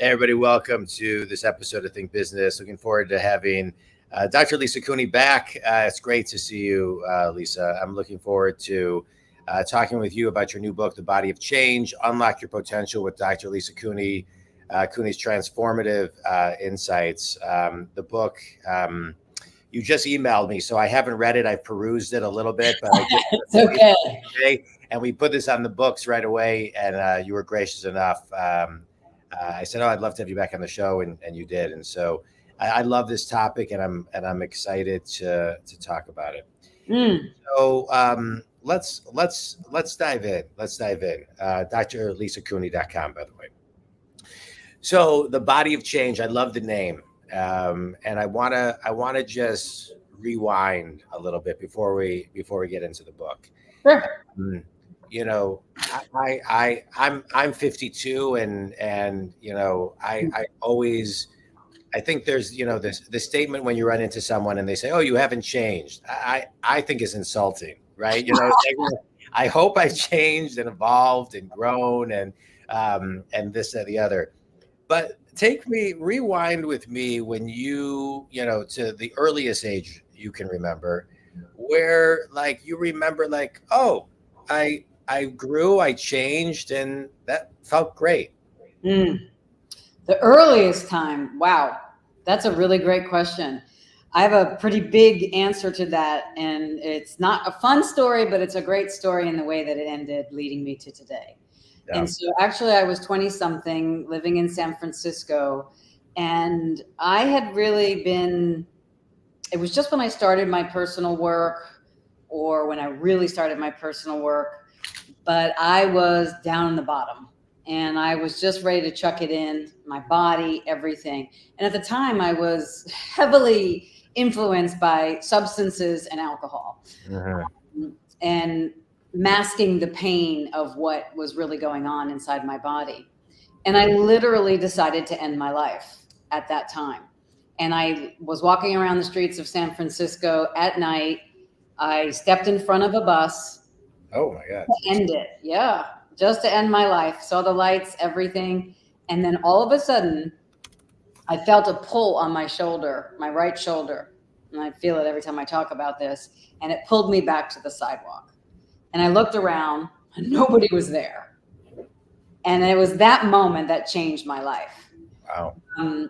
Hey, everybody, welcome to this episode of Think Business. Looking forward to having Dr. Lisa Cooney back. It's great to see you, Lisa. I'm looking forward to talking with you about your new book, The Body of Change, Unlock Your Potential with Dr. Lisa Cooney, Cooney's Transformative Insights. The book, you just emailed me, so I haven't read it. I've perused it a little bit, but I did. It's okay. And we put this on the books right away, and you were gracious enough. I said, "Oh, I'd love to have you back on the show," and you did. And so I love this topic, and I'm excited to talk about it. So let's dive in. drlisacooney.com, by the way. So The Body of Change. I love the name, and I wanna just rewind a little bit before we get into the book. Sure. You know, I'm 52, and you know, I think there's, you know, the statement when you run into someone and they say, "Oh, you haven't changed," I think is insulting, right? You know, I hope I've changed and evolved and grown and this and the other. But rewind with me when you know, to the earliest age you can remember, where like you remember like, oh, I grew, I changed, and that felt great. The earliest time. Wow. That's a really great question. I have a pretty big answer to that. And it's not a fun story, but it's a great story in the way that it ended, leading me to today. Yeah. And so actually I was 20 something living in San Francisco, and I had really been, it was just when I started my personal work, or when I really started my personal work, but I was down in the bottom and I was just ready to chuck it in, my body, everything. And at the time I was heavily influenced by substances and alcohol, and masking the pain of what was really going on inside my body. And I literally decided to end my life at that time. And I was walking around the streets of San Francisco at night. I stepped in front of a bus. Oh my God. To end it. Yeah. Just to end my life. Saw the lights, everything. And then all of a sudden, I felt a pull on my shoulder, my right shoulder. And I feel it every time I talk about this. And it pulled me back to the sidewalk. And I looked around and nobody was there. And it was that moment that changed my life. Wow.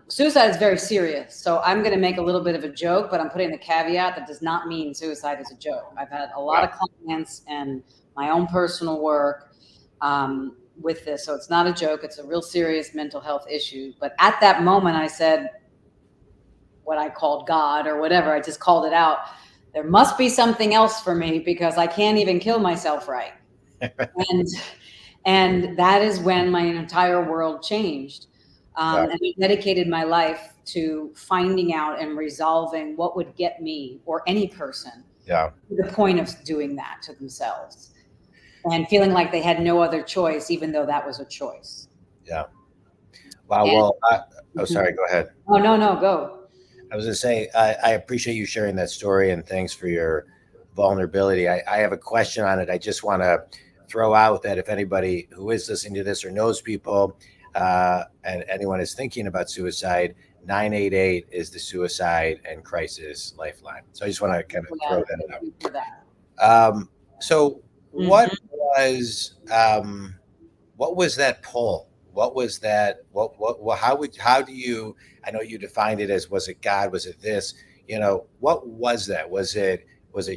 Suicide is very serious. So I'm going to make a little bit of a joke, but I'm putting the caveat that does not mean suicide is a joke. I've had a lot of clients and my own personal work with this. So it's not a joke. It's a real serious mental health issue. But at that moment, I said what I called God or whatever. I just called it out. There must be something else for me, because I can't even kill myself right. And that is when my entire world changed. And I dedicated my life to finding out and resolving what would get me or any person to the point of doing that to themselves, and feeling like they had no other choice, even though that was a choice. Yeah. Wow. Sorry, go ahead. Oh, no, go. I was going to say, I appreciate you sharing that story, and thanks for your vulnerability. I have a question on it. I just want to throw out that if anybody who is listening to this or knows people, and anyone is thinking about suicide, 988 is the suicide and crisis lifeline. So I just want to kind of throw that out. So what was that pull? What was that? How do you, I know you defined it as, was it God? Was it this? You know, what was that? Was it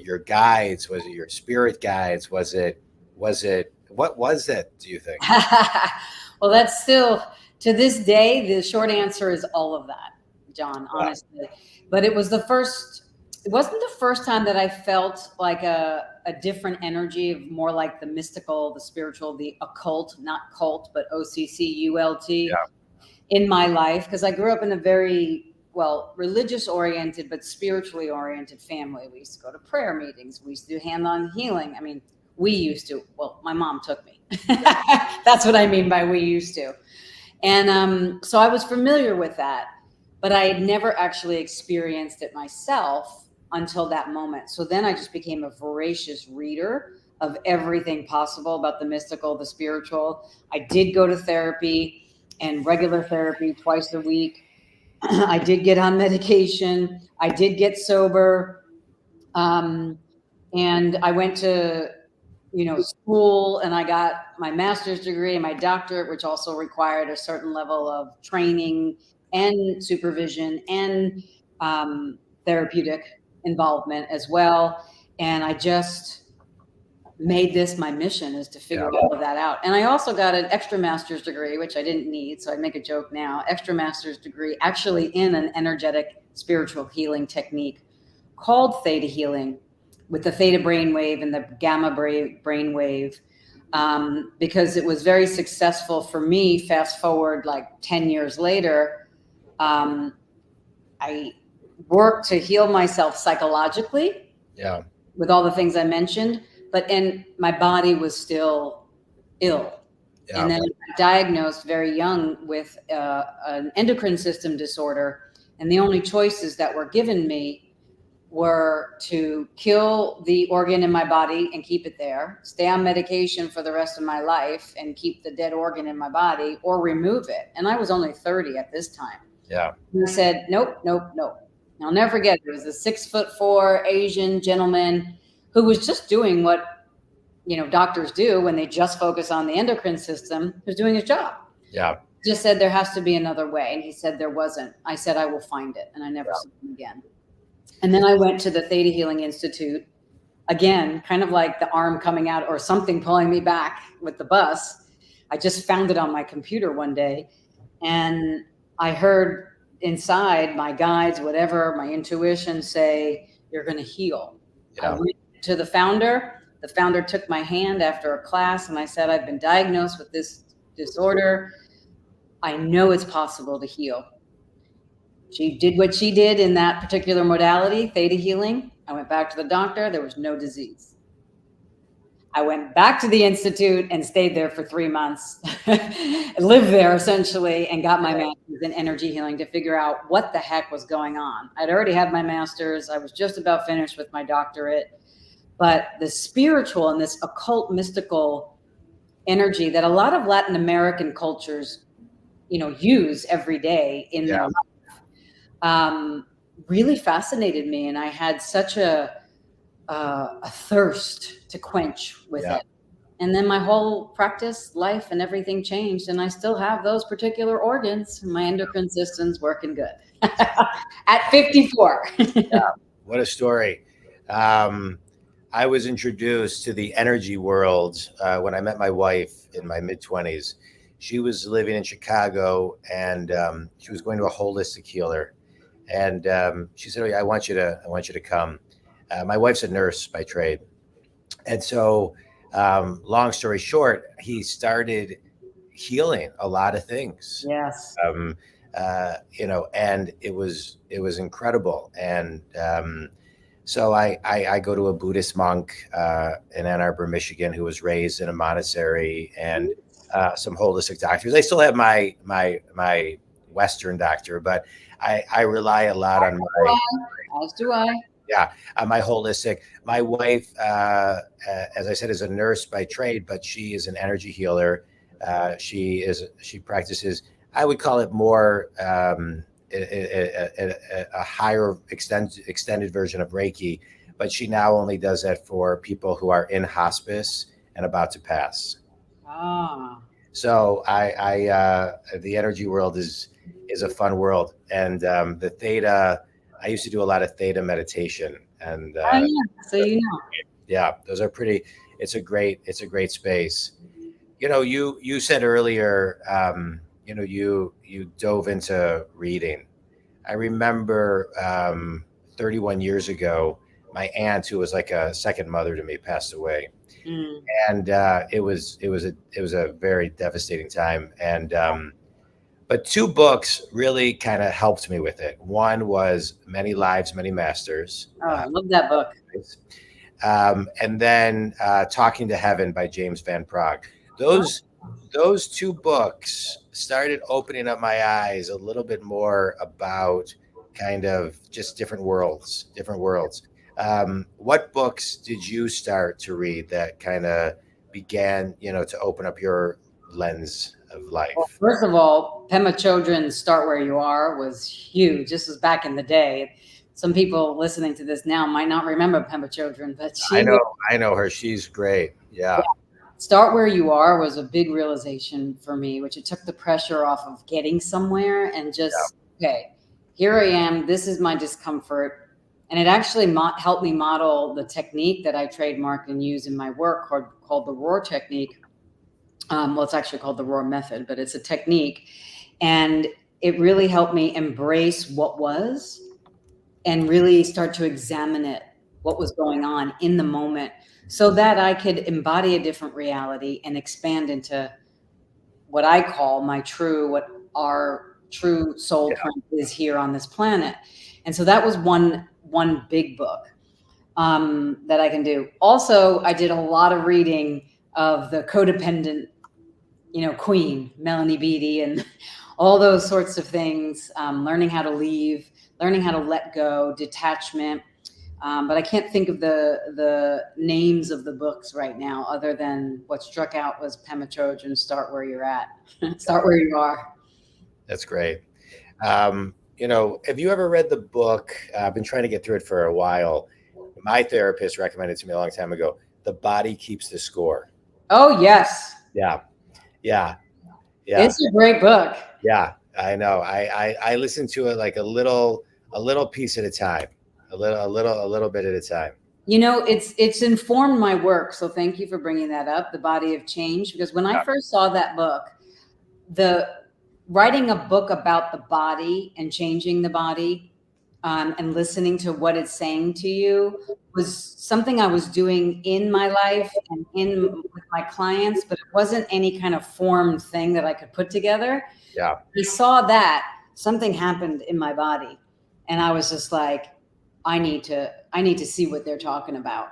your guides? Was it your spirit guides? What was that, do you think? Well, that's still, to this day, the short answer is all of that, John, honestly. Wow. But it wasn't the first time that I felt like a different energy, of more like the mystical, the spiritual, the occult, not cult, but OCCULT in my life. Because I grew up in a very, religious oriented, but spiritually oriented family. We used to go to prayer meetings. We used to do hand-on healing. I mean, we used to. Well, my mom took me. That's what I mean by we used to. And so I was familiar with that, but I had never actually experienced it myself until that moment. So then I just became a voracious reader of everything possible about the mystical, the spiritual. I did go to therapy. and regular therapy twice a week. I did get on medication. I did get sober. And I went to, school, and I got my master's degree and my doctorate, which also required a certain level of training and supervision and therapeutic involvement as well. And I just made this my mission, is to figure all of that out. And I also got an extra master's degree, which I didn't need, so I make a joke now, extra master's degree actually in an energetic spiritual healing technique called theta healing, with the theta brainwave and the gamma brainwave, because it was very successful for me. Fast forward like 10 years later, I worked to heal myself psychologically, with all the things I mentioned, and my body was still ill. And then I got diagnosed very young with an endocrine system disorder. And the only choices that were given me were to kill the organ in my body and keep it there, stay on medication for the rest of my life and keep the dead organ in my body, or remove it. And I was only 30 at this time. And I said, nope, nope, nope. I'll never forget, there was a 6'4" Asian gentleman who was just doing what, doctors do when they just focus on the endocrine system. He was doing his job. Just said, there has to be another way. And he said, there wasn't. I said, I will find it. And I never saw him again. And then I went to the Theta Healing Institute, again, kind of like the arm coming out or something pulling me back with the bus. I just found it on my computer one day, and I heard inside my guides, whatever, my intuition say, you're going to heal. I went to the founder. The founder took my hand after a class, and I said, I've been diagnosed with this disorder. I know it's possible to heal. She did what she did in that particular modality, theta healing. I went back to the doctor. There was no disease. I went back to the institute and stayed there for 3 months, lived there essentially, and got my master's in energy healing to figure out what the heck was going on. I'd already had my master's. I was just about finished with my doctorate. But the spiritual and this occult, mystical energy that a lot of Latin American cultures, use every day in their life, really fascinated me. And I had such a thirst to quench with it. And then my whole practice, life, and everything changed. And I still have those particular organs. My endocrine system's working good at 54. What a story. I was introduced to the energy world when I met my wife in my mid-20s. She was living in Chicago, and she was going to a holistic healer. And she said, I want you to come. My wife's a nurse by trade. And so, long story short, he started healing a lot of things. Yes. And it was incredible. And so I go to a Buddhist monk in Ann Arbor, Michigan, who was raised in a monastery, and some holistic doctors. I still have my Western doctor, but I rely a lot on my. As do I. Yeah, my holistic. My wife, as I said, is a nurse by trade, but she is an energy healer. She practices, I would call it more a higher extended version of Reiki, but she now only does that for people who are in hospice and about to pass. So the energy world is a fun world, and the theta. I used to do a lot of theta meditation, and so those are pretty. It's a great space. You said earlier, you dove into reading. I remember 31 years ago, my aunt, who was like a second mother to me, passed away, and it was a very devastating time. And but two books really kind of helped me with it. One was Many Lives, Many Masters. I love that book. And then Talking to Heaven by James Van Praagh. Those two books started opening up my eyes a little bit more about kind of just different worlds. What books did you start to read that kind of began, to open up your lens of life? Well, first of all, Pema Chodron's Start Where You Are was huge. This was back in the day. Some people listening to this now might not remember Pema Chodron, but I know her. She's great. Yeah. Start Where You Are was a big realization for me, which it took the pressure off of getting somewhere and just, okay, here I am. This is my discomfort. And it actually helped me model the technique that I trademark and use in my work called the ROAR technique. Well, it's actually called the ROAR method, but it's a technique. And it really helped me embrace what was and really start to examine it, what was going on in the moment, so that I could embody a different reality and expand into what I call what our true soul print is here on this planet. And so that was one big book that I can do. Also, I did a lot of reading of the codependent, Queen, Melanie Beattie, and all those sorts of things, learning how to leave, learning how to let go, detachment. But I can't think of the names of the books right now, other than what struck out was Pema Chodron, Start Where You're At, Start Where You Are. That's great. Have you ever read the book? I've been trying to get through it for a while. My therapist recommended it to me a long time ago. The Body Keeps the Score. Oh, yes. Yeah. It's a great book. Yeah, I know. I listen to it like a little piece at a time, a little bit at a time. It's informed my work. So thank you for bringing that up, The Body of Change, because when I first saw that book, writing a book about the body and changing the body, and listening to what it's saying to you was something I was doing in my life and with my clients, but it wasn't any kind of formed thing that I could put together. Yeah. I saw that something happened in my body, and I was just like, I need to see what they're talking about,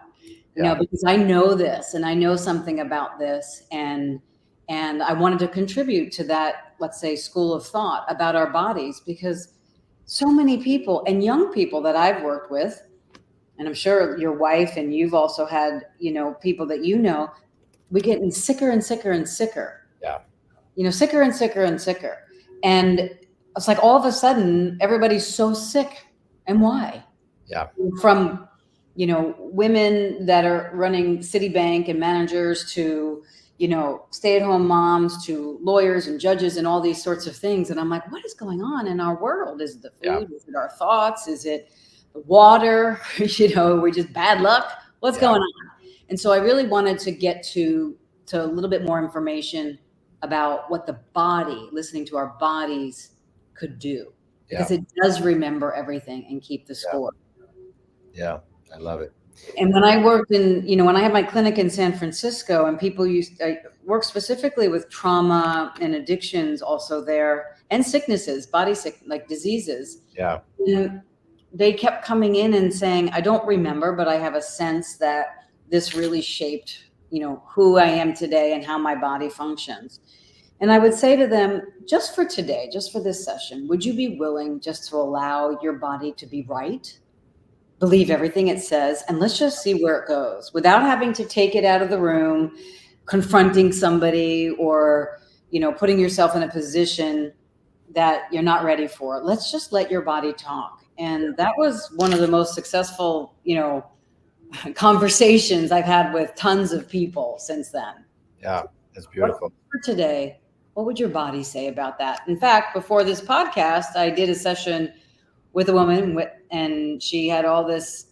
because I know this and I know something about this, and I wanted to contribute to that, let's say, school of thought about our bodies, because so many people and young people that I've worked with, and I'm sure your wife and you've also had, people that we're getting sicker and sicker and sicker. Yeah. Sicker and sicker and sicker. And it's like all of a sudden everybody's so sick. And why? Yeah. From, women that are running Citibank and managers to, stay-at-home moms to lawyers and judges and all these sorts of things. And I'm like, what is going on in our world? Is it the food? Yeah. Is it our thoughts? Is it the water? We're just bad luck. What's going on? And so I really wanted to get to a little bit more information about what the body, listening to our bodies, could do, because it does remember everything and keep the score. Yeah, I love it. And when I worked when I had my clinic in San Francisco, and I worked specifically with trauma and addictions also there, and sicknesses, like diseases. Yeah. And they kept coming in and saying, I don't remember, but I have a sense that this really shaped, who I am today and how my body functions. And I would say to them, just for today, just for this session, would you be willing just to allow your body to be right? Believe everything it says, and let's just see where it goes without having to take it out of the room, confronting somebody, or, putting yourself in a position that you're not ready for. Let's just let your body talk. And that was one of the most successful, conversations I've had with tons of people since then. Yeah, that's beautiful. For today, what would your body say about that? In fact, before this podcast, I did a session with a woman, and she had all this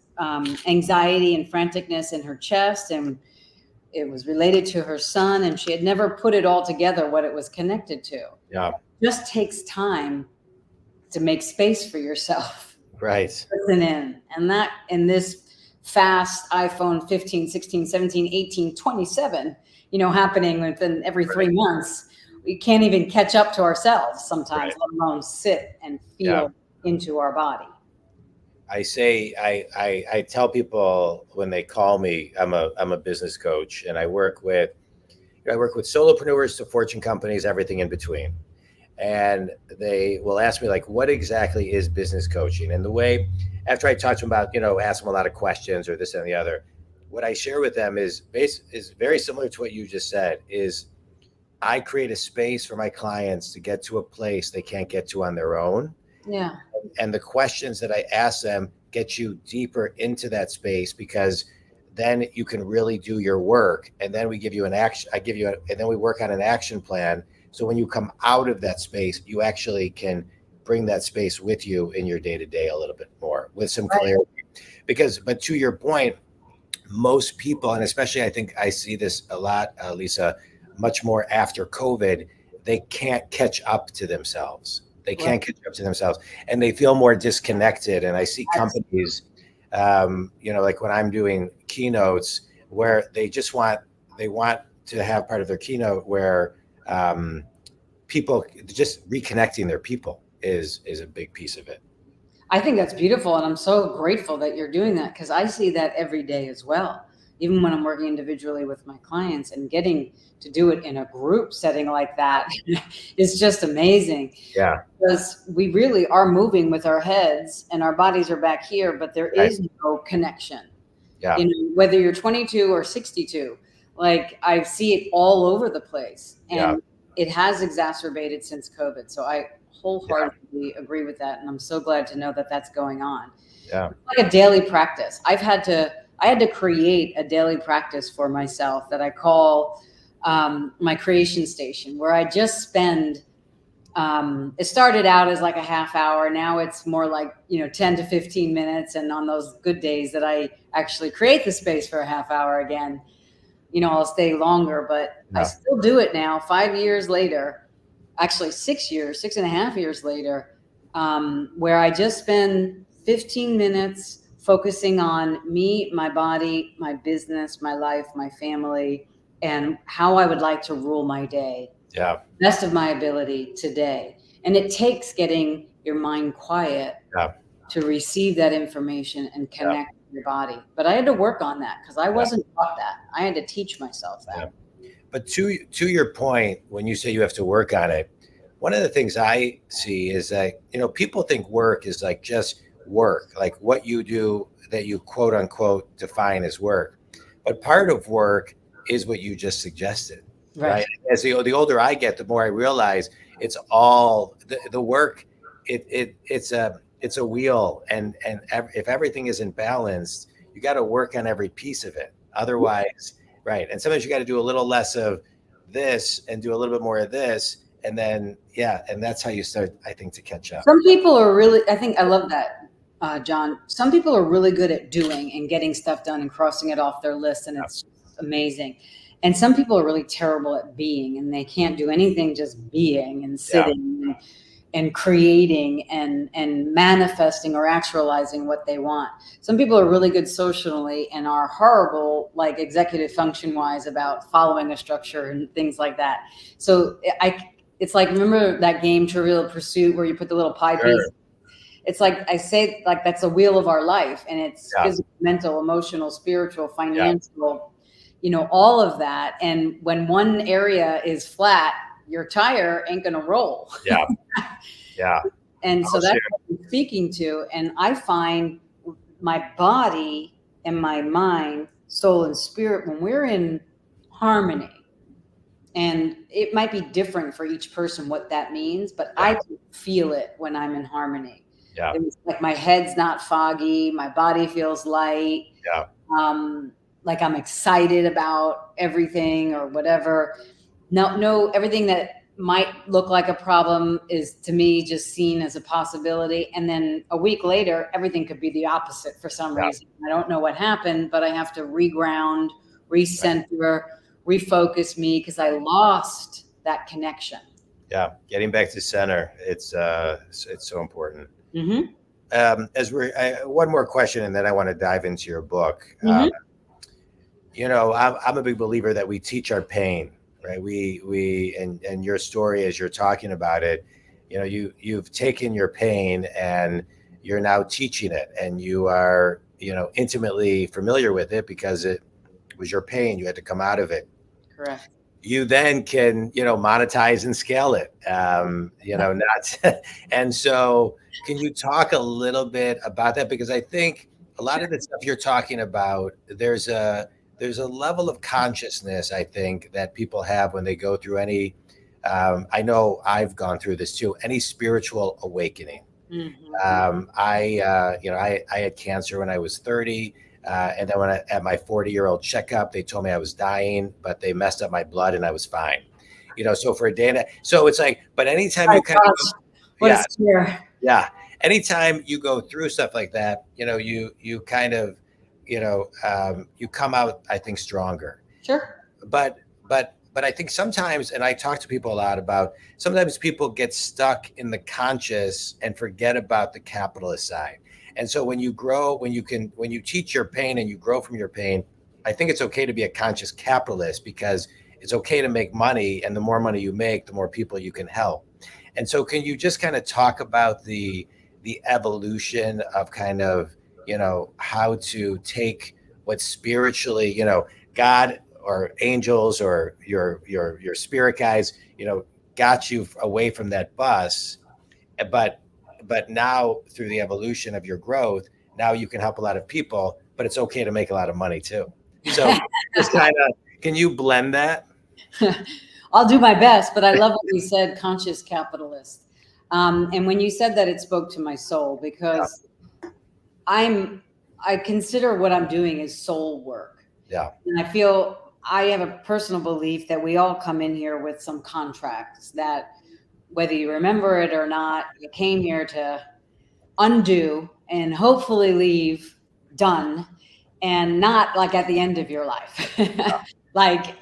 anxiety and franticness in her chest, and it was related to her son, and she had never put it all together, what it was connected to. Yeah. It just takes time to make space for yourself. Right. Listen in. And that in this fast iPhone 15, 16, 17, 18, 27, happening within every 3 months, we can't even catch up to ourselves sometimes, let alone sit and feel into our body. I tell people when they call me, I'm a business coach, and I work with solopreneurs to Fortune companies, everything in between. And they will ask me, like, what exactly is business coaching? And the way, after I talk to them about, ask them a lot of questions or this and the other, what I share with them is very similar to what you just said, is I create a space for my clients to get to a place they can't get to on their own. Yeah. And the questions that I ask them get you deeper into that space, because then you can really do your work. And then we give you an action. And then we work on an action plan. So when you come out of that space, you actually can bring that space with you in your day to day a little bit more with some clarity. But to your point, most people, and especially I think I see this a lot, Lisa, much more after COVID, they can't catch up to themselves. They can't catch up to themselves, and they feel more disconnected. And I see companies, like when I'm doing keynotes, where they want to have part of their keynote where people just reconnecting their people is a big piece of it. I think that's beautiful. And I'm so grateful that you're doing that, because I see that every day as well. Even when I'm working individually with my clients, and getting to do it in a group setting like that is just amazing. Yeah. Because we really are moving with our heads and our bodies are back here, but there is no connection. Yeah. Whether you're 22 or 62, like I see it all over the place, and it has exacerbated since COVID. So I wholeheartedly agree with that. And I'm so glad to know that that's going on. Yeah. It's like a daily practice. I had to create a daily practice for myself that I call my creation station, where I just spend, it started out as like a half hour. Now it's more like, 10 to 15 minutes. And on those good days that I actually create the space for a half hour again, I'll stay longer, but I still do it now, 5 years later. Actually 6 and a half years later, where I just spend 15 minutes focusing on me, my body, my business, my life, my family, and how I would like to rule my day. Yeah. Best of my ability today. And it takes getting your mind quiet to receive that information and connect with your body. But I had to work on that, because I wasn't taught that. I had to teach myself that. Yeah. But to your point, when you say you have to work on it, one of the things I see is that, people think work is like just work, like what you do that you quote unquote define as work. But part of work is what you just suggested, right? As the older I get, the more I realize it's all the work. It's a wheel, and if everything isn't balanced, you got to work on every piece of it. Otherwise, right. And sometimes you got to do a little less of this and do a little bit more of this. And then, and that's how you start, I think, to catch up. Some people are really, I think I love that, John. Some people are really good at doing and getting stuff done and crossing it off their list. And it's amazing. And some people are really terrible at being, and they can't do anything, just being and sitting and creating and manifesting or actualizing what they want. Some people are really good socially and are horrible, like executive function wise, about following a structure and things like that. So it's like, remember that game Trivial Pursuit, where you put the little pie piece? It's like, I say, like, that's the wheel of our life, and it's physical, mental, emotional, spiritual, financial, all of that. And when one area is flat, your tire ain't going to roll. Yeah. Yeah. And so that's what I'm speaking to. And I find my body and my mind, soul and spirit, when we're in harmony, and it might be different for each person what that means, but I can feel it when I'm in harmony. Yeah. It's like my head's not foggy. My body feels light. Yeah. Like I'm excited about everything or whatever. No, everything that might look like a problem is to me just seen as a possibility. And then a week later, everything could be the opposite for some reason. I don't know what happened, but I have to reground, recenter, refocus me, because I lost that connection. Yeah. Getting back to center. It's so important. Mm-hmm. One more question, and then I want to dive into your book. Mm-hmm. I'm a big believer that we teach our pain, right? And your story, as you're talking about it, you've taken your pain and you're now teaching it, and you are, intimately familiar with it because it was your pain. You had to come out of it. Correct. You then can, monetize and scale it, and so can you talk a little bit about that? Because I think a lot of the stuff you're talking about, there's a there's a level of consciousness, I think, that people have when they go through any, I know I've gone through this too, any spiritual awakening. I had cancer when I was 30. And then at my 40-year-old checkup, they told me I was dying, but they messed up my blood and I was fine. So for a day, so it's like, but anytime you kind of, what yeah, a scare. yeah, anytime you go through stuff like that, you kind of, you come out, I think, stronger. Sure. But I think sometimes, and I talk to people a lot about, sometimes people get stuck in the conscious and forget about the capitalist side. And so when you grow, when you teach your pain and you grow from your pain, I think it's okay to be a conscious capitalist, because it's okay to make money. And the more money you make, the more people you can help. And so can you just kind of talk about the evolution of kind of, how to take what spiritually, God or angels or your spirit guides, got you away from that bus, but now through the evolution of your growth, now you can help a lot of people, but it's okay to make a lot of money too. So just kind of, can you blend that? I'll do my best, but I love what you said, conscious capitalist. And when you said that, it spoke to my soul, because I consider what I'm doing is soul work. Yeah. And I feel I have a personal belief that we all come in here with some contracts that, whether you remember it or not, you came here to undo and hopefully leave done, and not like at the end of your life, like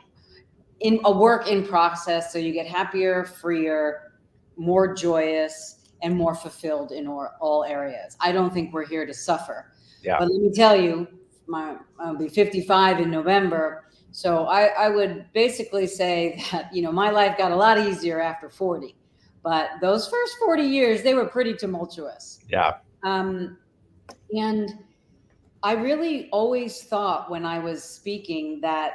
in a work in process. So you get happier, freer, more joyous, and more fulfilled in all areas. I don't think we're here to suffer. Yeah. But let me tell you, I'll be 55 in November. So I would basically say that, my life got a lot easier after 40. But those first 40 years, they were pretty tumultuous. Yeah. And I really always thought, when I was speaking that,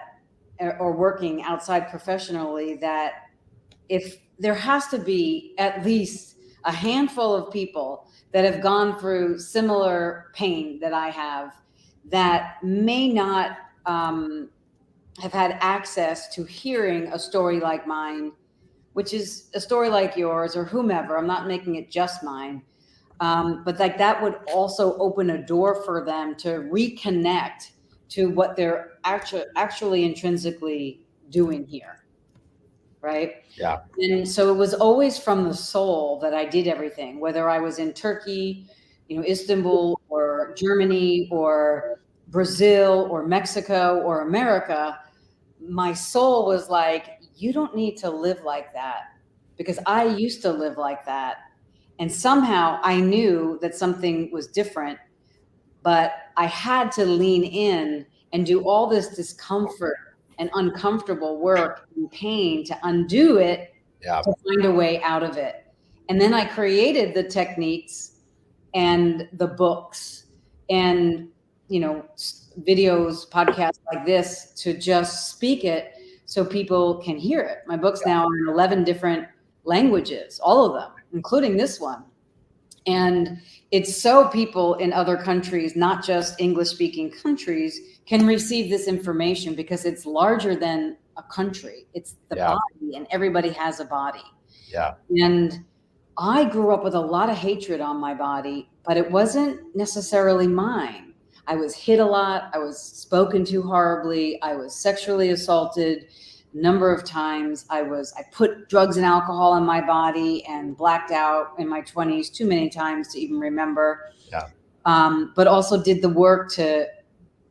or working outside professionally, that if there has to be at least a handful of people that have gone through similar pain that I have, that may not have had access to hearing a story like mine, which is a story like yours or whomever. I'm not making it just mine. But like that would also open a door for them to reconnect to what they're actually intrinsically doing here. Right. Yeah. And so it was always from the soul that I did everything, whether I was in Turkey, Istanbul, or Germany, or Brazil, or Mexico, or America. My soul was like, you don't need to live like that, because I used to live like that. And somehow I knew that something was different, but I had to lean in and do all this discomfort and uncomfortable work and pain to undo it, Yeah. to find a way out of it. And then I created the techniques and the books and, videos, podcasts like this, to just speak it so people can hear it. My books now are in 11 different languages, all of them, including this one. And it's so people in other countries, not just English speaking countries, can receive this information, because it's larger than a country. It's the body, and everybody has a body. Yeah. And I grew up with a lot of hatred on my body, but it wasn't necessarily mine. I was hit a lot. I was spoken to horribly. I was sexually assaulted a number of times. I put drugs and alcohol in my body and blacked out in my 20s too many times to even remember. Yeah. But also did the work to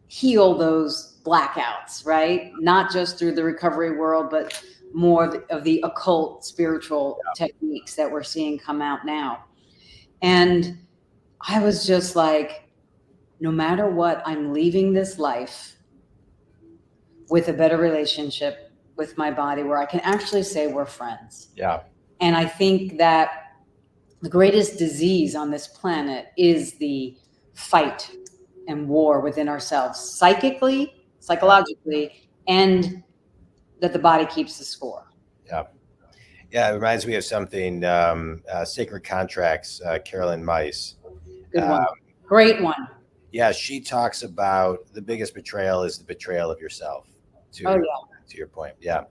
heal those blackouts, right? Not just through the recovery world, but more of the occult spiritual techniques that we're seeing come out now. And I was just like, no matter what, I'm leaving this life with a better relationship with my body, where I can actually say we're friends. Yeah. And I think that the greatest disease on this planet is the fight and war within ourselves, psychically, psychologically, and that the body keeps the score. Yeah. Yeah. It reminds me of something, Sacred Contracts, Carolyn Mice. Good one. Great one. yeah, she talks about the biggest betrayal is the betrayal of yourself. Oh To yeah. to your point, yeah.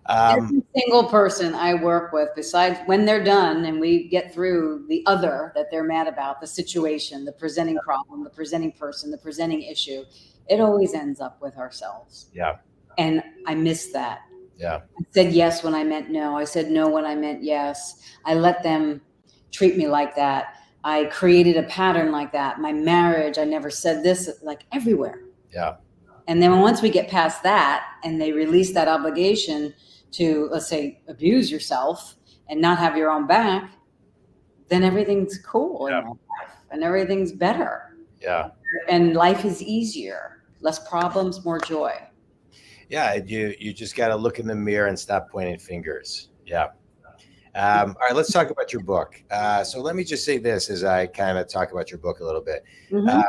Every single person I work with, besides when they're done and we get through the other that they're mad about, the situation, the presenting problem, the presenting person, the presenting issue, it always ends up with ourselves. Yeah, And I miss that. yeah, I said yes when I meant no. I said no when I meant yes. I let them treat me like that. I created a pattern like that. My marriage, I never said this, like everywhere. yeah, And then once we get past that and they release that obligation to, let's say, abuse yourself and not have your own back, then everything's cool in yeah, my life and everything's better. yeah. And life is easier, less problems, more joy. Yeah, you just got to look in the mirror and stop pointing fingers. Yeah. All right, let's talk about your book. So let me just say this as I kind of talk about your book a little bit. Mm-hmm. Uh,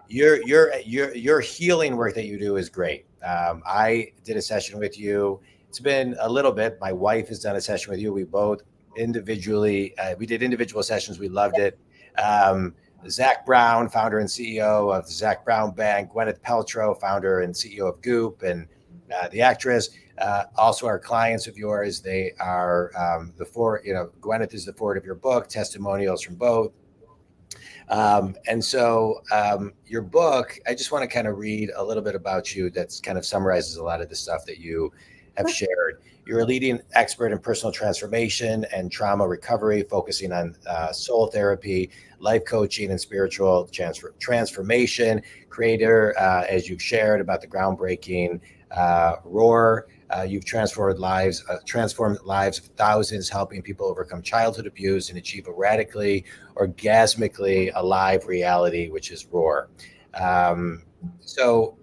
your healing work that you do is great. I did a session with you. It's been a little bit. My wife has done a session with you. We both individually, we did individual sessions. We loved it. Um, Zach Brown, founder and CEO of the Zach Brown Bank, Gwyneth Paltrow, founder and CEO of Goop, and the actress. Also, our clients of yours, they are Gwyneth is the forward of your book, testimonials from both. Your book, I just want to kind of read a little bit about you that's kind of summarizes a lot of the stuff that you have shared. You're a leading expert in personal transformation and trauma recovery, focusing on soul therapy, life coaching, and spiritual transformation. Creator, as you've shared about the groundbreaking Roar. You've transformed lives of thousands, helping people overcome childhood abuse and achieve a radically, orgasmically alive reality, which is Roar.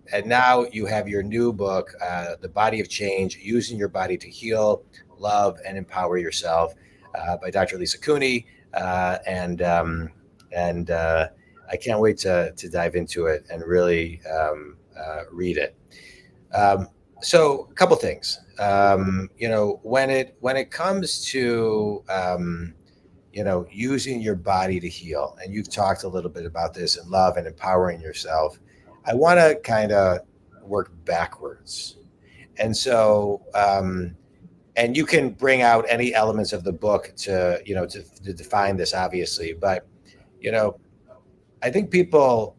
And now you have your new book, The Body of Change, Using Your Body to Heal, Love, and Empower Yourself, by Dr. Lisa Cooney. I can't wait to dive into it and really read it. So a couple things, when it comes to, using your body to heal, and you've talked a little bit about this in love and empowering yourself, I want to kind of work backwards. And so, and you can bring out any elements of the book to define this, obviously, but, I think people,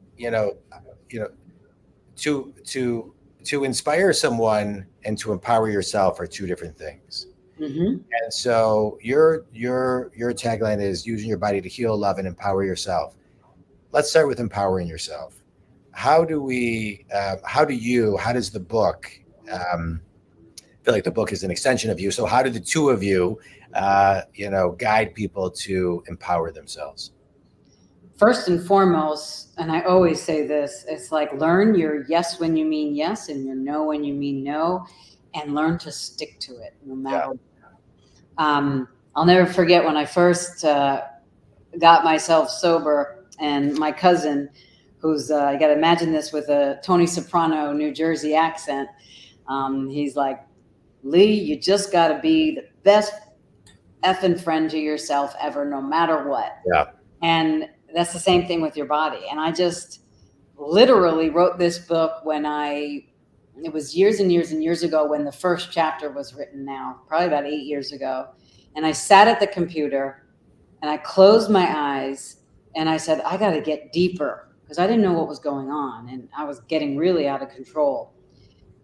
to inspire someone and to empower yourself are two different things. Mm-hmm. And so your tagline is using your body to heal, love, and empower yourself. Let's start with empowering yourself. How does the book, feel like the book is an extension of you. So how do the two of you, guide people to empower themselves? First and foremost, and I always say this, it's like learn your yes when you mean yes and your no when you mean no, and learn to stick to it no matter what. I'll never forget when I first got myself sober, and my cousin, who's, you got to imagine this with a Tony Soprano, New Jersey accent. He's like, Lee, you just got to be the best effing friend to yourself ever, no matter what. Yeah. And that's the same thing with your body. And I just literally wrote this book it was years and years and years ago when the first chapter was written now, probably about 8 years ago. And I sat at the computer and I closed my eyes and I said, I got to get deeper, because I didn't know what was going on. And I was getting really out of control.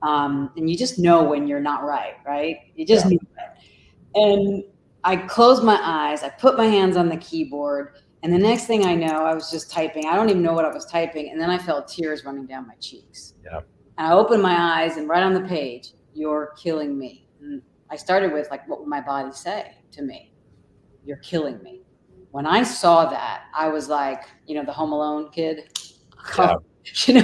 And you just know when you're not right? You just knew it. And I closed my eyes, I put my hands on the keyboard, and the next thing I know, I was just typing. I don't even know what I was typing. And then I felt tears running down my cheeks. Yeah. And I opened my eyes, and right on the page, you're killing me. And I started with, like, what would my body say to me? You're killing me. When I saw that, I was like, the Home Alone kid. Yeah.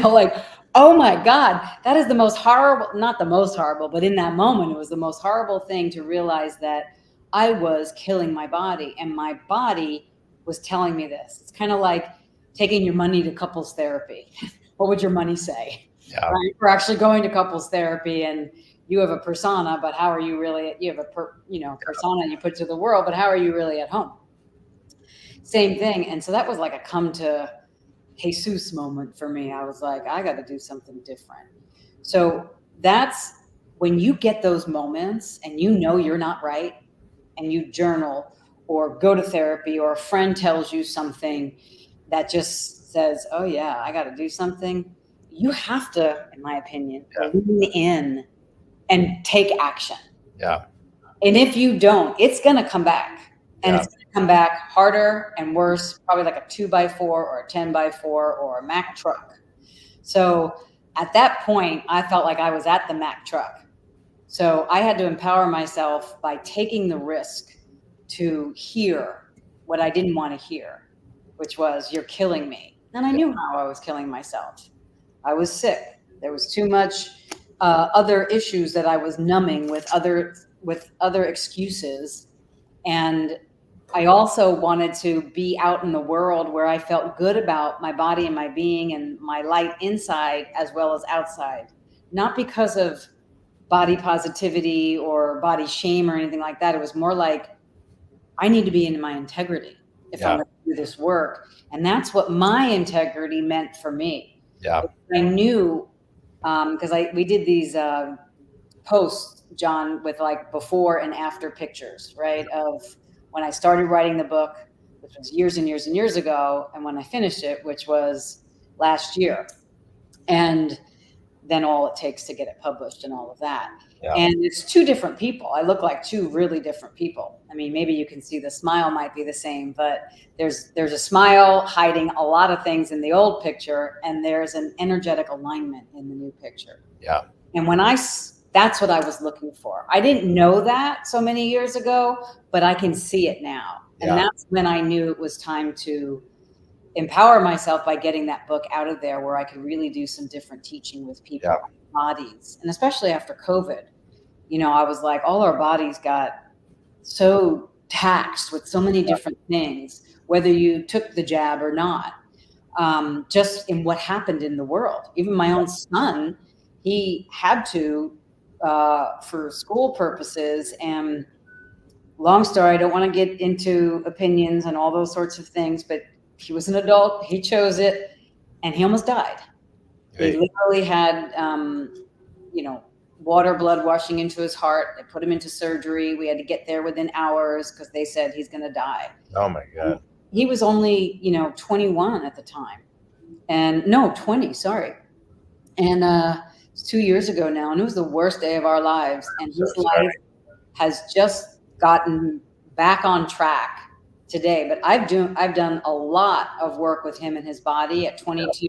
Like, oh my God, that is the most horrible, not the most horrible, but in that moment, it was the most horrible thing to realize that I was killing my body, and my body was telling me this. It's kind of like taking your money to couples therapy. What would your money say? Yeah. Right? We're actually going to couples therapy, and you have a persona, but how are you really? You have a persona you put to the world, but how are you really at home? Same thing. And so that was like a come to Jesus moment for me. I was like, I got to do something different. So that's when you get those moments and you know you're not right, and you journal or go to therapy, or a friend tells you something that just says, oh yeah, I got to do something. You have to, in my opinion, Yeah. lean in and take action. Yeah. And if you don't, it's going to come back, and Yeah. it's going to come back harder and worse, probably like a 2x4 or a 10x4 or a Mack truck. So at that point, I felt like I was at the Mack truck. So I had to empower myself by taking the risk to hear what I didn't want to hear, which was, you're killing me. And I knew how I was killing myself. I was sick. There was too much other issues that I was numbing with other excuses. And I also wanted to be out in the world where I felt good about my body and my being and my light inside as well as outside. Not because of body positivity or body shame or anything like that. It was more like, I need to be in my integrity if I'm going to do this work. And that's what my integrity meant for me. Yeah. I knew, because we did these posts, John, with like before and after pictures, right? Of when I started writing the book, which was years and years and years ago, and when I finished it, which was last year. And then all it takes to get it published and all of that. Yeah. And it's two different people. I look like two really different people. I mean, maybe you can see the smile might be the same, but there's a smile hiding a lot of things in the old picture, and there's an energetic alignment in the new picture. Yeah. And that's what I was looking for. I didn't know that so many years ago, but I can see it now. And that's when I knew it was time to empower myself by getting that book out of there, where I could really do some different teaching with people, bodies. And especially after COVID, I was like, all our bodies got so taxed with so many different things, whether you took the jab or not, just in what happened in the world. Even my own son, he had to, for school purposes. And long story, I don't want to get into opinions and all those sorts of things, but he was an adult, he chose it, and he almost died. He literally had, water, blood washing into his heart. They put him into surgery. We had to get there within hours because they said he's going to die. Oh my God. He was only, 21 at the time. And no, 20, sorry. And it's 2 years ago now, and it was the worst day of our lives. And his life has just gotten back on track today. But I've done a lot of work with him and his body at 22,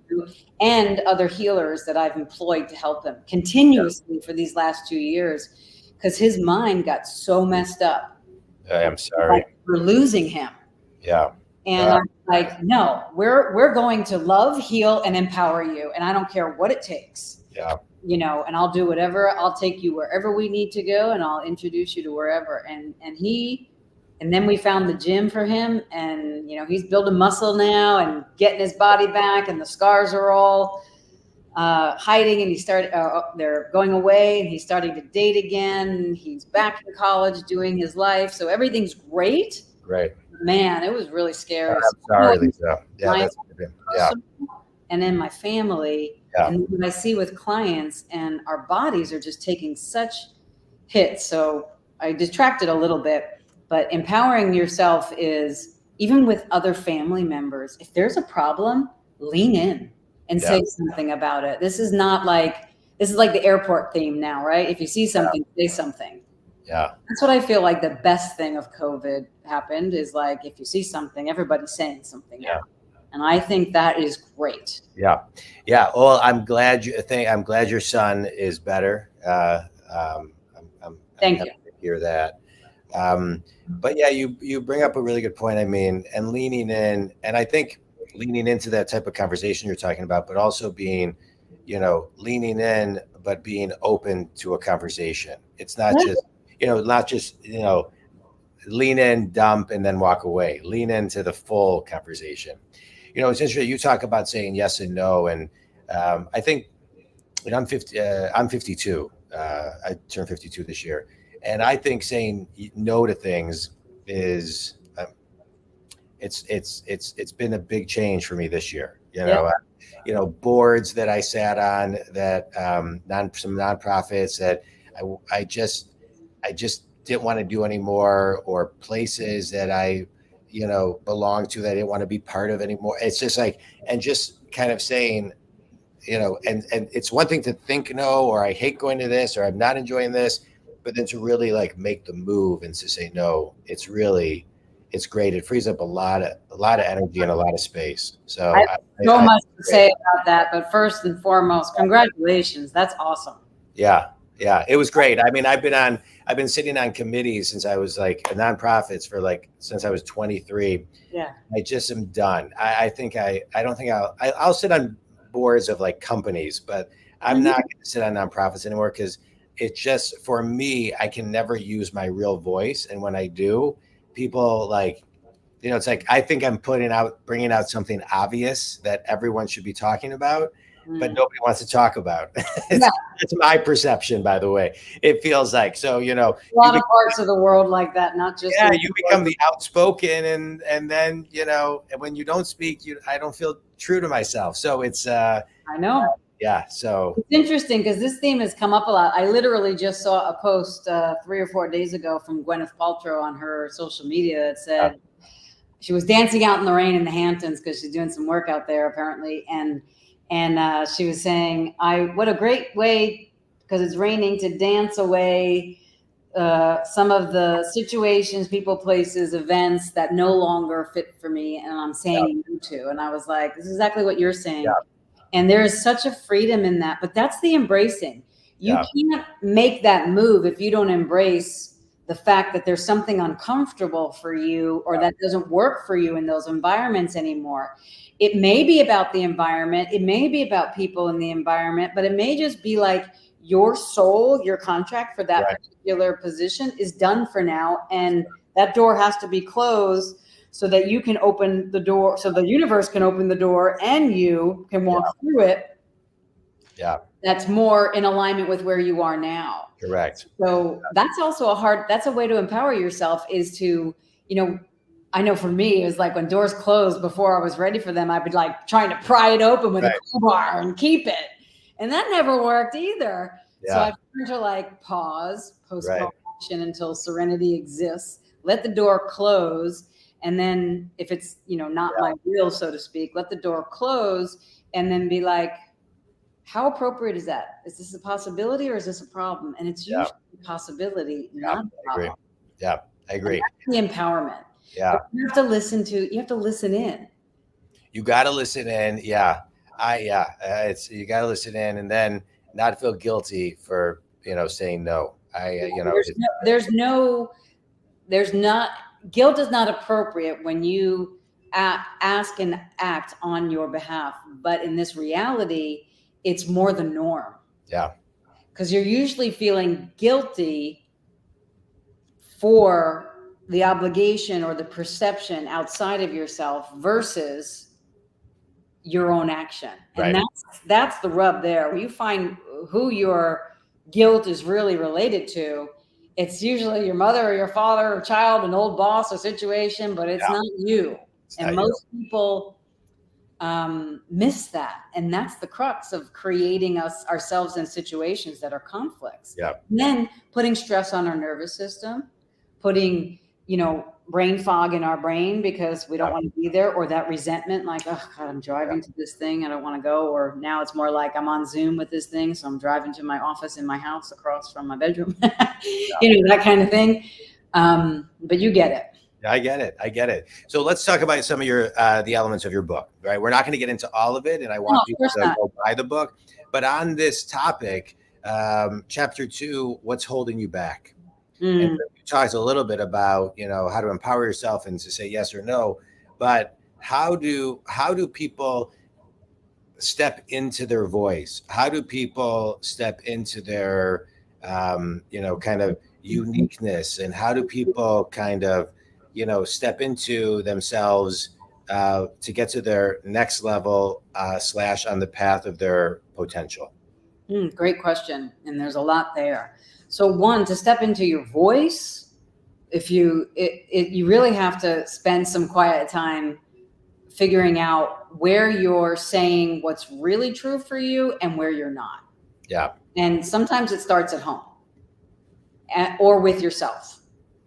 and other healers that I've employed to help him continuously for these last 2 years, because his mind got so messed up. I am sorry. Like, we're losing him. Yeah. And I'm like, no, we're going to love, heal, and empower you. And I don't care what it takes. Yeah. And I'll do whatever. I'll take you wherever we need to go, and I'll introduce you to wherever. And then we found the gym for him, and he's building muscle now and getting his body back, and the scars are all hiding, and he started they're going away, and he's starting to date again. He's back in college doing his life, so everything's great. Great. Man, it was really scary. I'm sorry, Lisa. Yeah, that's good. Yeah. And then my family, and what I see with clients, and our bodies are just taking such hits. So I detracted a little bit, but empowering yourself is, even with other family members, if there's a problem, lean in and say something about it. This is like the airport theme now, right? If you see something, say something. Yeah. That's what I feel like the best thing of COVID happened is, like, if you see something, everybody's saying something. Yeah. And I think that is great. Yeah. Yeah. Well, I'm glad your son is better. Thank you. To hear that. But yeah, you bring up a really good point. I mean, and leaning in, and I think leaning into that type of conversation you're talking about, but also being, leaning in, but being open to a conversation. It's not just, lean in, dump, and then walk away. Lean into the full conversation. It's interesting. You talk about saying yes and no. And I think I'm 52. I turned 52 this year. And I think saying no to things is, it's been a big change for me this year. You Yeah. know, boards that I sat on, that some nonprofits that I just didn't want to do anymore, or places that I, belong to that I didn't want to be part of anymore. It's just like, and just kind of saying, and it's one thing to think no, or I hate going to this, or I'm not enjoying this, but then to really like make the move and to say no, it's great. It frees up a lot of energy and a lot of space. So I have so much to say about that, but first and foremost, congratulations. That's awesome. yeah, yeah, it was great. I mean, I've been sitting on committees since I was like nonprofits for like since I was 23. Yeah. I just am done. I don't think I'll sit on boards of like companies, but I'm not going to sit on nonprofits anymore, because it just, for me, I can never use my real voice. And when I do, people like, it's like, I think I'm bringing out something obvious that everyone should be talking about, but nobody wants to talk about. It's my perception, by the way. It feels like, so, a lot of parts of the world like that, not just. yeah, you become the outspoken, and then, and when you don't speak, I don't feel true to myself. So it's I know. Yeah, so it's interesting because this theme has come up a lot. I literally just saw a post 3 or 4 days ago from Gwyneth Paltrow on her social media that said she was dancing out in the rain in the Hamptons because she's doing some work out there apparently, and she was saying, what a great way, because it's raining, to dance away some of the situations, people, places, events that no longer fit for me, and I'm saying no to. And I was like, this is exactly what you're saying. Yeah. And there is such a freedom in that, but that's the embracing. You can't make that move if you don't embrace the fact that there's something uncomfortable for you, or that doesn't work for you in those environments anymore. It may be about the environment. It may be about people in the environment, but it may just be like your soul, your contract for that particular position is done for now. And that door has to be closed so that you can open the door, so the universe can open the door and you can walk through it. Yeah. That's more in alignment with where you are now. Correct. So that's also that's a way to empower yourself, is to, I know for me, it was like when doors closed before I was ready for them, I'd be like trying to pry it open with a crowbar and keep it. And that never worked either. Yeah. So I've learned to like pause, postpone action until serenity exists, let the door close. And then if it's, not my will, so to speak, let the door close, and then be like, how appropriate is that? Is this a possibility or is this a problem? And it's usually a possibility, not a problem. Yeah, I agree. And that's the empowerment. Yeah. But you have to listen in. You got to listen in. Yeah. You got to listen in, and then not feel guilty for, saying no. Guilt is not appropriate when you ask and act on your behalf. But in this reality, it's more the norm. Yeah. Because you're usually feeling guilty for the obligation or the perception outside of yourself versus your own action. And that's the rub there. When you find who your guilt is really related to, it's usually your mother or your father or child, an old boss or situation, but it's not you. And most people miss that. And that's the crux of creating ourselves in situations that are conflicts. Yeah. And then putting stress on our nervous system, putting, brain fog in our brain because we don't want to be there, or that resentment, like, oh God, I'm driving to this thing, I don't want to go. Or now it's more like I'm on Zoom with this thing, so I'm driving to my office in my house across from my bedroom, that kind of thing. But you get it. I get it. So let's talk about some of the elements of your book, right? We're not going to get into all of it, and I want people to go buy the book. But on this topic, chapter 2, what's holding you back? And you talked a little bit about, how to empower yourself and to say yes or no. But how do people step into their voice? How do people step into their, kind of uniqueness? And how do people kind of, step into themselves to get to their next level / on the path of their potential? Great question. And there's a lot there. So one, to step into your voice, you really have to spend some quiet time figuring out where you're saying what's really true for you and where you're not. Yeah. And sometimes it starts at home or with yourself,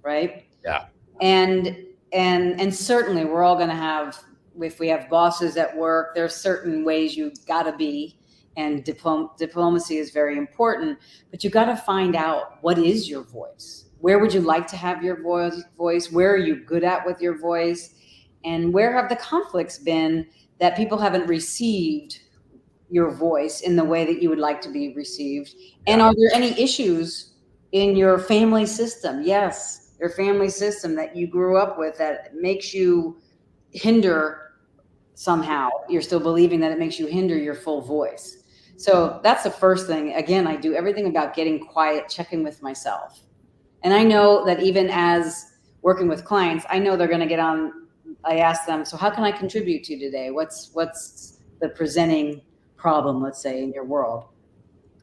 right? Yeah. And certainly we're all going to have, if we have bosses at work, there's certain ways you got to be, and diplomacy is very important, but you got to find out what is your voice. Where would you like to have your voice? Where are you good at with your voice? And where have the conflicts been that people haven't received your voice in the way that you would like to be received? And are there any issues in your family system? Yes, your family system that you grew up with that makes you hinder somehow. You're still believing that it makes you hinder your full voice. So that's the first thing. Again, I do everything about getting quiet, checking with myself. And I know that even as working with clients, I know they're going to get on. I ask them, so how can I contribute to you today? What's the presenting problem, let's say, in your world?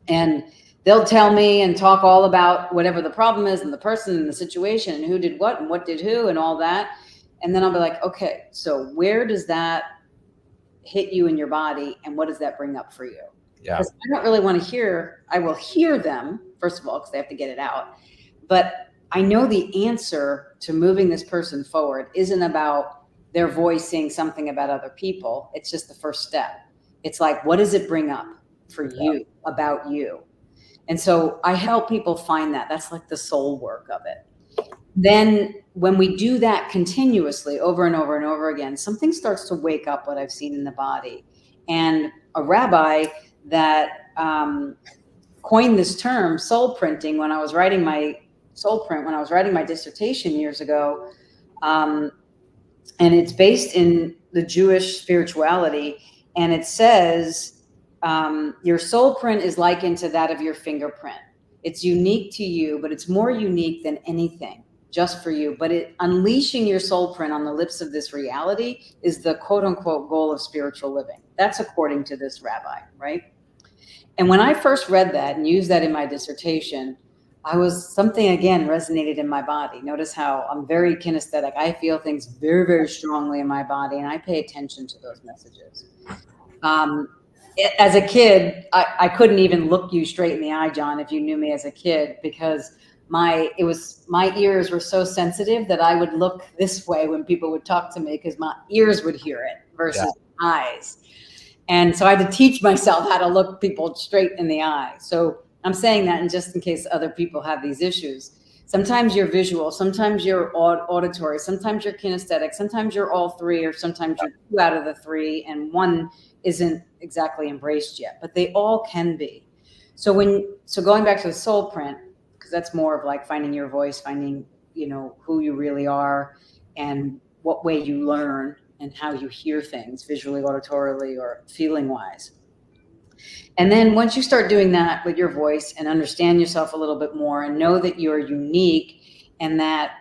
And they'll tell me and talk all about whatever the problem is and the person and the situation and who did what and what did who and all that. And then I'll be like, okay, so where does that hit you in your body and what does that bring up for you? Yeah. Because I don't really want to hear, I will hear them, first of all, because they have to get it out. But I know the answer to moving this person forward isn't about their voice saying something about other people. It's just the first step. It's like, what does it bring up for you, about you? And so I help people find that. That's like the soul work of it. Then when we do that continuously over and over and over again, something starts to wake up, what I've seen in the body. And a rabbi that coined this term, soul printing, when I was writing my soul print, when I was writing my dissertation years ago, and it's based in the Jewish spirituality, and it says, your soul print is likened to that of your fingerprint. It's unique to you, but it's more unique than anything, just for you. But unleashing your soul print on the lips of this reality is the quote unquote goal of spiritual living. That's according to this rabbi, right? And when I first read that and used that in my dissertation, something again resonated in my body. Notice how I'm very kinesthetic. I feel things very, very strongly in my body, and I pay attention to those messages. As a kid, I couldn't even look you straight in the eye, John, if you knew me as a kid, because my ears were so sensitive that I would look this way when people would talk to me because my ears would hear it versus eyes. And so I had to teach myself how to look people straight in the eye. So I'm saying that just in case other people have these issues. Sometimes you're visual, sometimes you're auditory, sometimes you're kinesthetic, sometimes you're all three, or sometimes you're two out of the three, and one isn't exactly embraced yet, but they all can be. So going back to the soul print, because that's more of like finding your voice, finding, who you really are and what way you learn and how you hear things visually, auditorily, or feeling wise. And then once you start doing that with your voice and understand yourself a little bit more and know that you're unique and that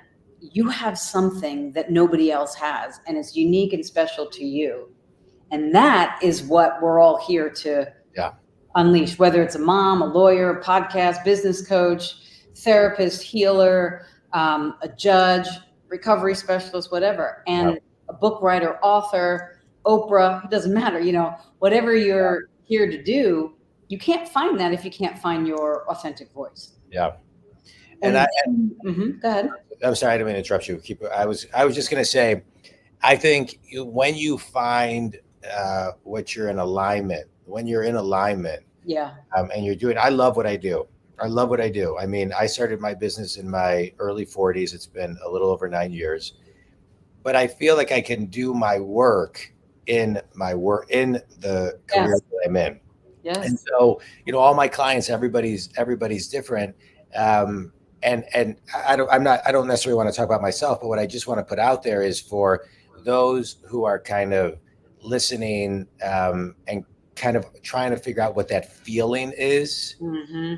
you have something that nobody else has and it's unique and special to you. And that is what we're all here to unleash, whether it's a mom, a lawyer, a podcast, business coach, therapist, healer, a judge, recovery specialist, whatever. And a book writer, author, Oprah, it doesn't matter, whatever you're here to do, you can't find that if you can't find your authentic voice. Yeah. And go ahead. I'm sorry, I didn't mean to interrupt you. I was just going to say, I think when you find what you're in alignment, and you're doing, I love what I do. I mean, I started my business in my early 40s. It's been a little over 9 years, but I feel like I can do my work in the career that I'm in. Yes. And so, all my clients, everybody's different. And I don't necessarily want to talk about myself, but what I just want to put out there is for those who are kind of listening and kind of trying to figure out what that feeling is. Mm-hmm.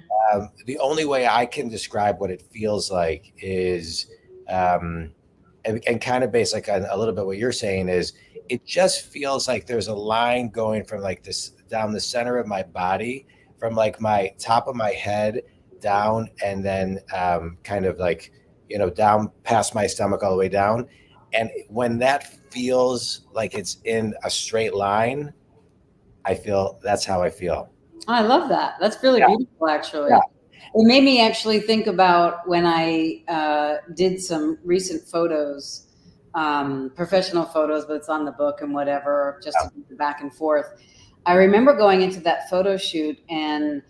The only way I can describe what it feels like is, and kind of based like on a little bit what you're saying is, it just feels like there's a line going from like this down the center of my body, from like my top of my head down, and then kind of like, down past my stomach all the way down. And when that feels like it's in a straight line, I feel that's how I feel. I love that. That's really Yeah. beautiful, actually. Yeah. It made me actually think about when I did some recent photos, professional photos, but it's on the book and whatever, just to do the back and forth. I remember going into that photo shoot, and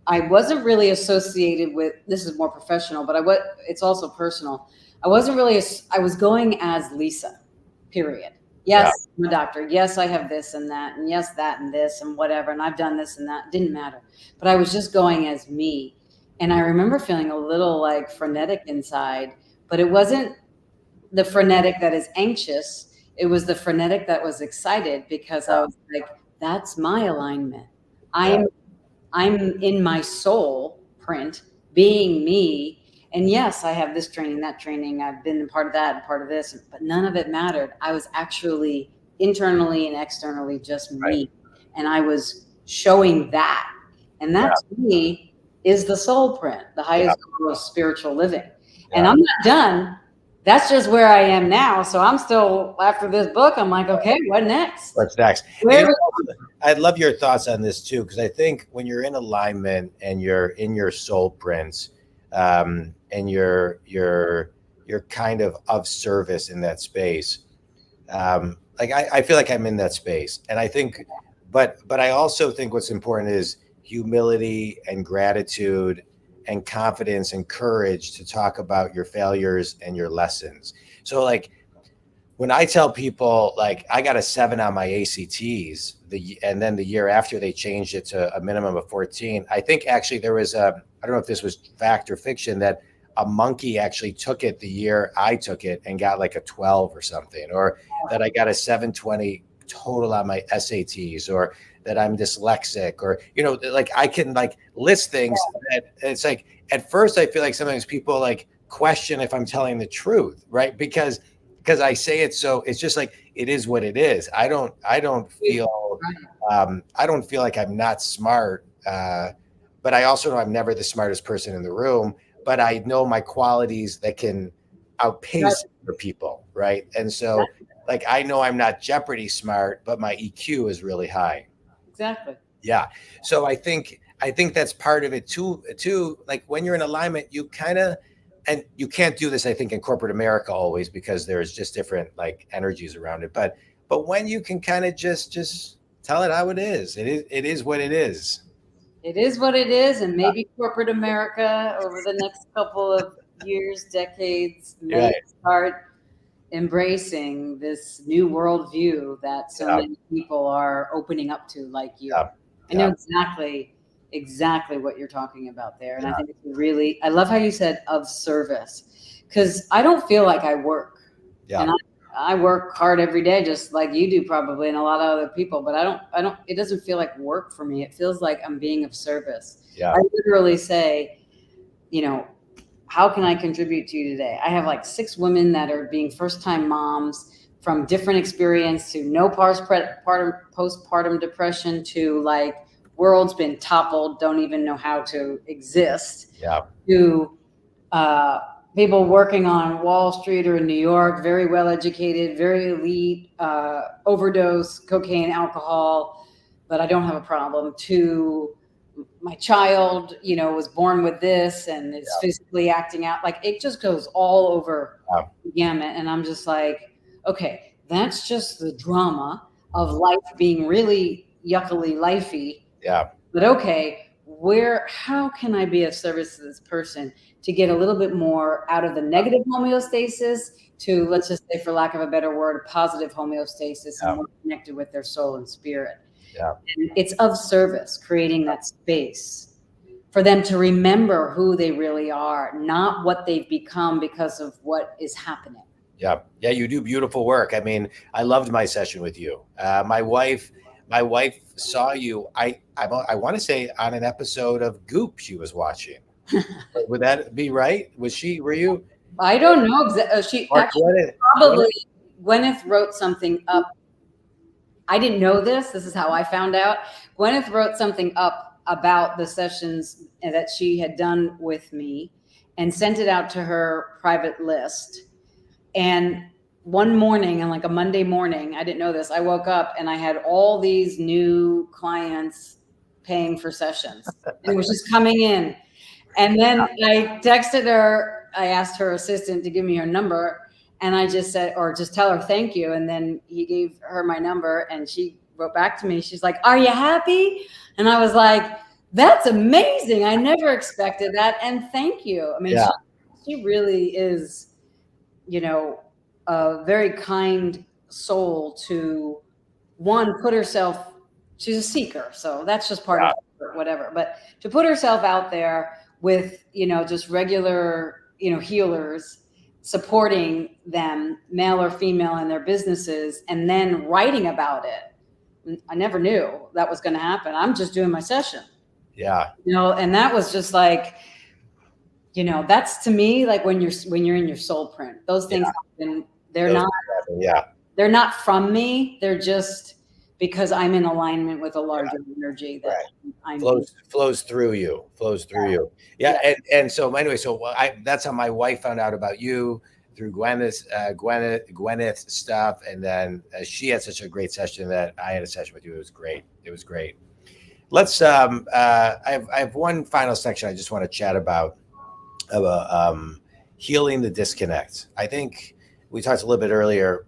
I wasn't really associated with, this is more professional, but it's also personal. I wasn't really, I was going as Lisa, period. Yeah. Yes, I'm a doctor. Yes, I have this and that, and yes, that and this and whatever. And I've done this and that. It didn't matter. But I was just going as me. And I remember feeling a little like frenetic inside, but it wasn't the frenetic that is anxious. It was the frenetic that was excited, because I was like, that's my alignment. Yeah. I'm in my soul print, being me. And yes, I have this training, that training. I've been a part of that and part of this, but none of it mattered. I was actually internally and externally just me. Right. And I was showing that. And that to me is the soul print, the highest goal of spiritual living. And I'm not done. That's just where I am now. So I'm still, after this book, I'm like, okay, what next? What's next? Where I'd love your thoughts on this too, because I think when you're in alignment and you're in your soul prints, and you're kind of service in that space. Like I feel like I'm in that space, and I think, but I also think what's important is humility and gratitude and confidence and courage to talk about your failures and your lessons. So like when I tell people like I got a 7 on my ACTs, and then the year after they changed it to a minimum of 14, I think actually there was I don't know if this was fact or fiction, that a monkey actually took it the year I took it and got like a 12 or something, or that I got a 720 total on my SATs, or that I'm dyslexic, or, like I can like list things that it's like, at first I feel like sometimes people like question if I'm telling the truth, right? Because I say it, so it's just like it is what it is. I don't feel like I'm not smart, but I also know I'm never the smartest person in the room. But I know my qualities that can outpace other people, right? And so, like I know I'm not Jeopardy smart, but my EQ is really high. Exactly. Yeah. So I think that's part of it too. Like when you're in alignment, you kind of, and you can't do this, I think, in corporate America always, because there's just different like energies around it. But when you can kind of just tell it how it is, it is what it is. It is what it is, and maybe corporate America over the next couple of years, decades, may start embracing this new worldview that so many people are opening up to, like you. I know exactly what you're talking about there. And I think it's really, I love how you said of service, because I don't feel like I work. Yeah. And I work hard every day, just like you do probably, and a lot of other people, but I don't, it doesn't feel like work for me. It feels like I'm being of service. Yeah. I literally say, how can I contribute to you today? I have like 6 women that are being first-time moms, from different experience to no postpartum depression to like world's been toppled, don't even know how to exist. Yeah. To people working on Wall Street or in New York, very well educated, very elite, overdose, cocaine, alcohol, but I don't have a problem. To my child, was born with this and is physically acting out. Like it just goes all over the gamut. And I'm just like, okay, that's just the drama of life being really yuckily lifey. Yeah. But okay, how can I be of service to this person to get a little bit more out of the negative homeostasis to, let's just say, for lack of a better word, positive homeostasis, and more connected with their soul and spirit. Yeah. And it's of service, creating that space for them to remember who they really are, not what they've become because of what is happening. Yeah. Yeah. You do beautiful work. I mean, I loved my session with you. My wife saw you. I want to say on an episode of Goop she was watching. Would that be right? Were you? I don't know. She actually Gwyneth wrote something up. I didn't know this. This is how I found out. Gwyneth wrote something up about the sessions that she had done with me and sent it out to her private list. And one morning, and like a Monday morning, I didn't know this, I woke up and I had all these new clients paying for sessions, and it was just coming in. And then I texted her, I asked her assistant to give me her number, and I just said, or just tell her thank you. And then he gave her my number, and she wrote back to me. She's like, "Are you happy?" And I was like, "That's amazing. I never expected that. And thank you." I mean, Yeah. she really is, you know, a very kind soul to one, put herself, she's a seeker. So that's just part Yeah. of her, whatever. But to put herself out there with, just regular, healers, supporting them, male or female, in their businesses, and then writing about it. I never knew that was going to happen. I'm just doing my session. Yeah. And that was just like, that's to me like when you're in your soul print. Those things happen. They're not from me. They're just because I'm in alignment with a larger energy that I'm flows through you. Yeah. And so anyway, that's how my wife found out about you, through Gwyneth's stuff. And then she had such a great session that I had a session with you. It was great. Let's I have one final section I just want to chat about healing the disconnect. I think we talked a little bit earlier.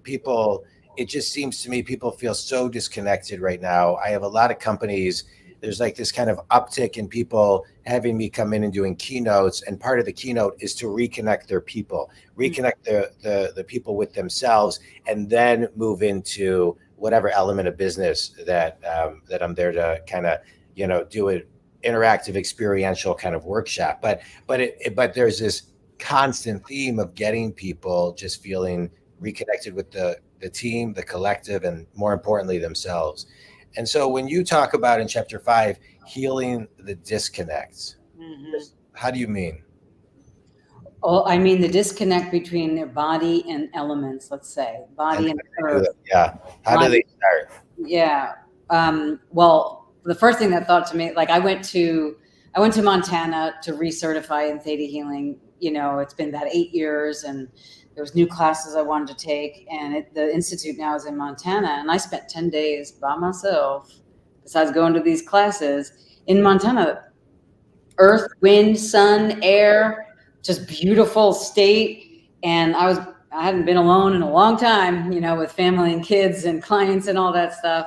It just seems to me people feel so disconnected right now. I have a lot of companies. There's like this kind of uptick in people having me come in and doing keynotes. And part of the keynote is to reconnect their people, reconnect the people with themselves, and then move into whatever element of business that I'm there to kind of, do an interactive experiential kind of workshop. But there's this constant theme of getting people just feeling reconnected with the team, the collective, and more importantly, themselves. And so when you talk about in chapter 5, healing the disconnects, how do you mean? Oh, I mean the disconnect between their body and elements, let's say, body and earth. Yeah. How do they start? Yeah. Well, the first thing that thought to me, like I went to Montana to recertify in theta healing. It's been about 8 years, and there was new classes I wanted to take, and the institute now is in Montana. And I spent 10 days by myself, besides going to these classes in Montana. Earth, wind, sun, air, just beautiful state. And I hadn't been alone in a long time, with family and kids and clients and all that stuff.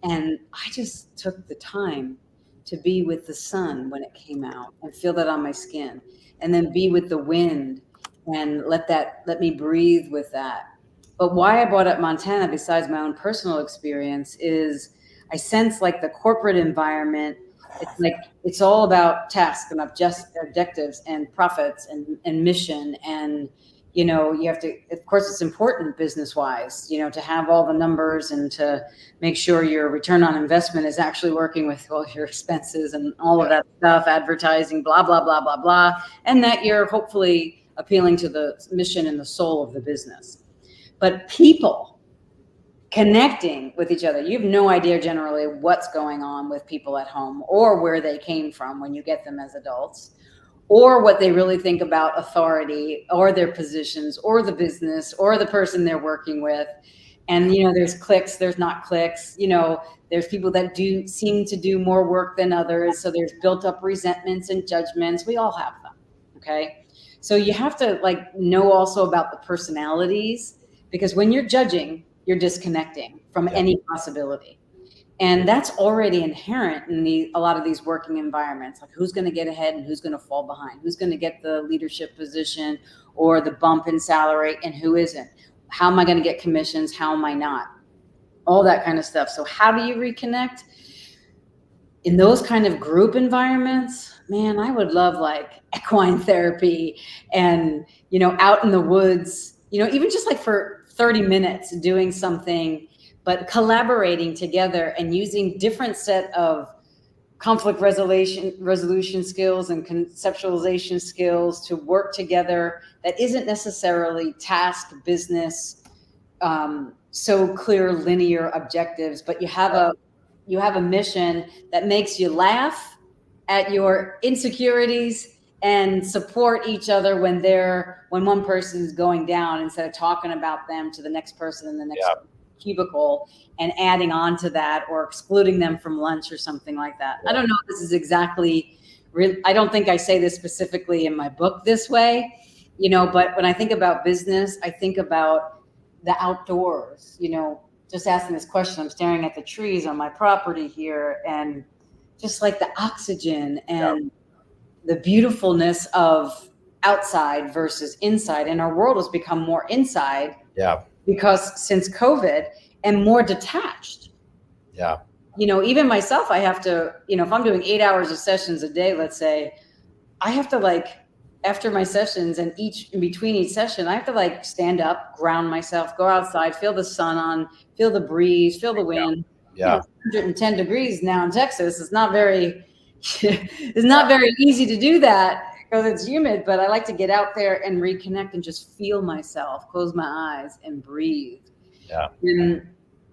And I just took the time to be with the sun when it came out and feel that on my skin, and then be with the wind and let me breathe with that. But why I brought up Montana, besides my own personal experience, is I sense like the corporate environment, it's all about tasks and objectives and profits and mission. And, you have to, of course, it's important business wise, to have all the numbers and to make sure your return on investment is actually working with all your expenses and all of that stuff, advertising, blah, blah, blah, blah, blah. And that you're hopefully appealing to the mission and the soul of the business. But people connecting with each other, you have no idea generally what's going on with people at home, or where they came from when you get them as adults, or what they really think about authority or their positions or the business or the person they're working with. And, there's clicks, there's not clicks, there's people that seem to do more work than others. So there's built up resentments and judgments. We all have them. Okay. So you have to know also about the personalities, because when you're judging, you're disconnecting from any possibility. And that's already inherent in a lot of these working environments, like who's going to get ahead and who's going to fall behind, who's going to get the leadership position or the bump in salary and who isn't. How am I going to get commissions? How am I not? All that kind of stuff. So how do you reconnect? In those kind of group environments, man, I would love like equine therapy and, out in the woods, even just like for 30 minutes doing something, but collaborating together and using different set of conflict resolution skills and conceptualization skills to work together. That isn't necessarily task business, so clear linear objectives, but you have a mission that makes you laugh at your insecurities and support each other when one person is going down, instead of talking about them to the next person in the next cubicle and adding on to that or excluding them from lunch or something like that. I don't know if this is exactly real. I don't think I say this specifically in my book this way, but when I think about business, I think about the outdoors, just asking this question. I'm staring at the trees on my property here, and just like the oxygen and the beautifulness of outside versus inside. And our world has become more inside because since COVID, and more detached. Even myself, I have to, if I'm doing 8 hours of sessions a day, let's say, I have to after my sessions and in between each session, I have to stand up, ground myself, go outside, feel the sun feel the breeze, feel the wind. It's 110 degrees now in Texas. It's not very easy to do that because it's humid, but I like to get out there and reconnect and just feel myself, close my eyes and breathe.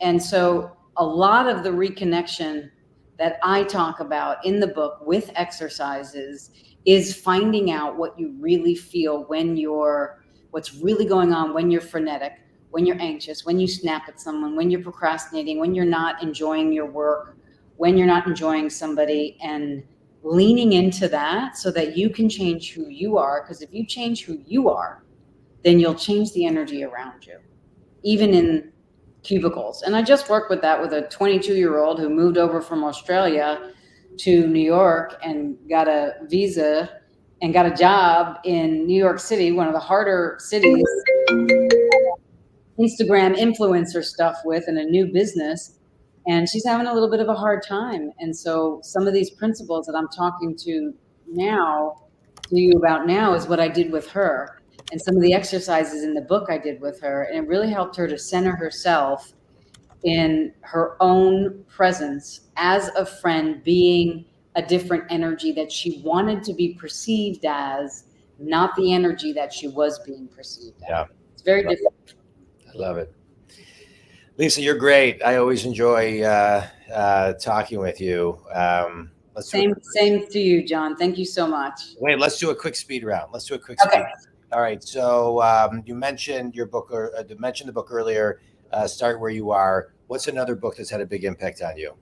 And so a lot of the reconnection that I talk about in the book with exercises is finding out what you really feel what's really going on when you're frenetic, when you're anxious, when you snap at someone, when you're procrastinating, when you're not enjoying your work, when you're not enjoying somebody, and leaning into that so that you can change who you are. Because if you change who you are, then you'll change the energy around you, even in cubicles. And I just worked with that with a 22-year-old who moved over from Australia to New York and got a visa and got a job in New York City, one of the harder cities, Instagram influencer stuff with, and a new business. And she's having a little bit of a hard time. And so some of these principles that I'm talking to you about now is what I did with her. And some of the exercises in the book I did with her. And it really helped her to center herself in her own presence as a friend, being a different energy that she wanted to be perceived as, not the energy that she was being perceived as. It's very different. I love it. Lisa, you're great. I always enjoy talking with you. Same to you, John. Thank you so much. Wait, let's do a quick speed round. All right. So you mentioned your book, or mentioned the book earlier. Start Where You Are. What's another book that's had a big impact on you?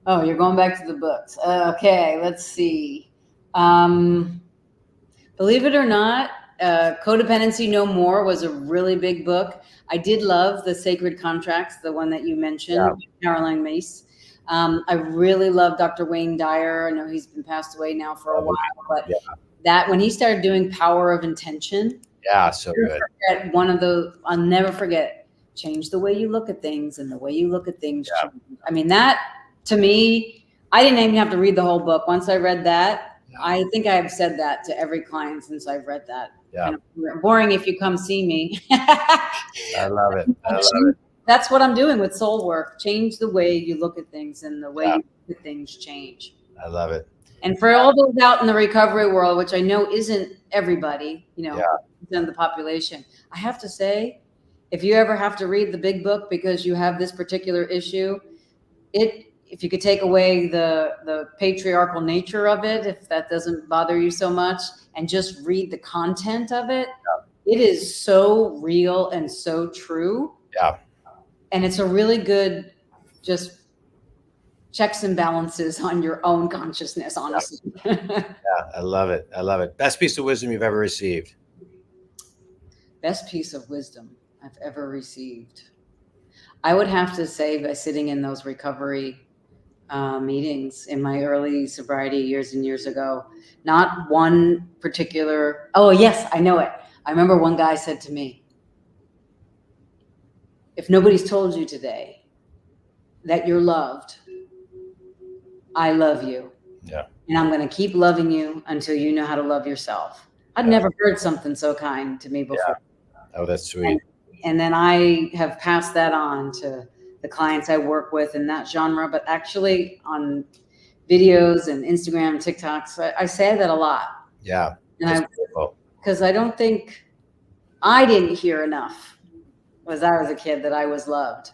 Oh, you're going back to the books. Okay, let's see. Believe it or not, Codependency No More was a really big book. I did love The Sacred Contracts, the one that you mentioned, Caroline Myss. I really love Dr. Wayne Dyer. I know he's been passed away now for a while, but that when he started doing Power of Intention, so good. One of those, I'll never forget. Change the way you look at things, and the way you look at things change. I mean, that to me, I didn't even have to read the whole book. Once I read that, I think I've said that to every client since I've read that. Boring if you come see me. I love it. That's what I'm doing with soul work. Change the way you look at things, and the way you look at things change. I love it. And for all those out in the recovery world, which I know isn't everybody, in the population, I have to say, if you ever have to read the big book because you have this particular issue, if you could take away the patriarchal nature of it, if that doesn't bother you so much, and just read the content of it, it is so real and so true. And it's a really good just checks and balances on your own consciousness, honestly. I love it. Best piece of wisdom you've ever received? Best piece of wisdom I've ever received. I would have to say, by sitting in those recovery meetings in my early sobriety years and years ago, not one particular, oh yes, I know it. I remember one guy said to me, if nobody's told you today that you're loved, I love you. And I'm going to keep loving you until you know how to love yourself. I'd never heard something so kind to me before. Oh, that's sweet. And then I have passed that on to the clients I work with in that genre, but actually on videos and Instagram, TikToks, I say that a lot. Because I don't think I didn't hear enough as I was a kid that I was loved.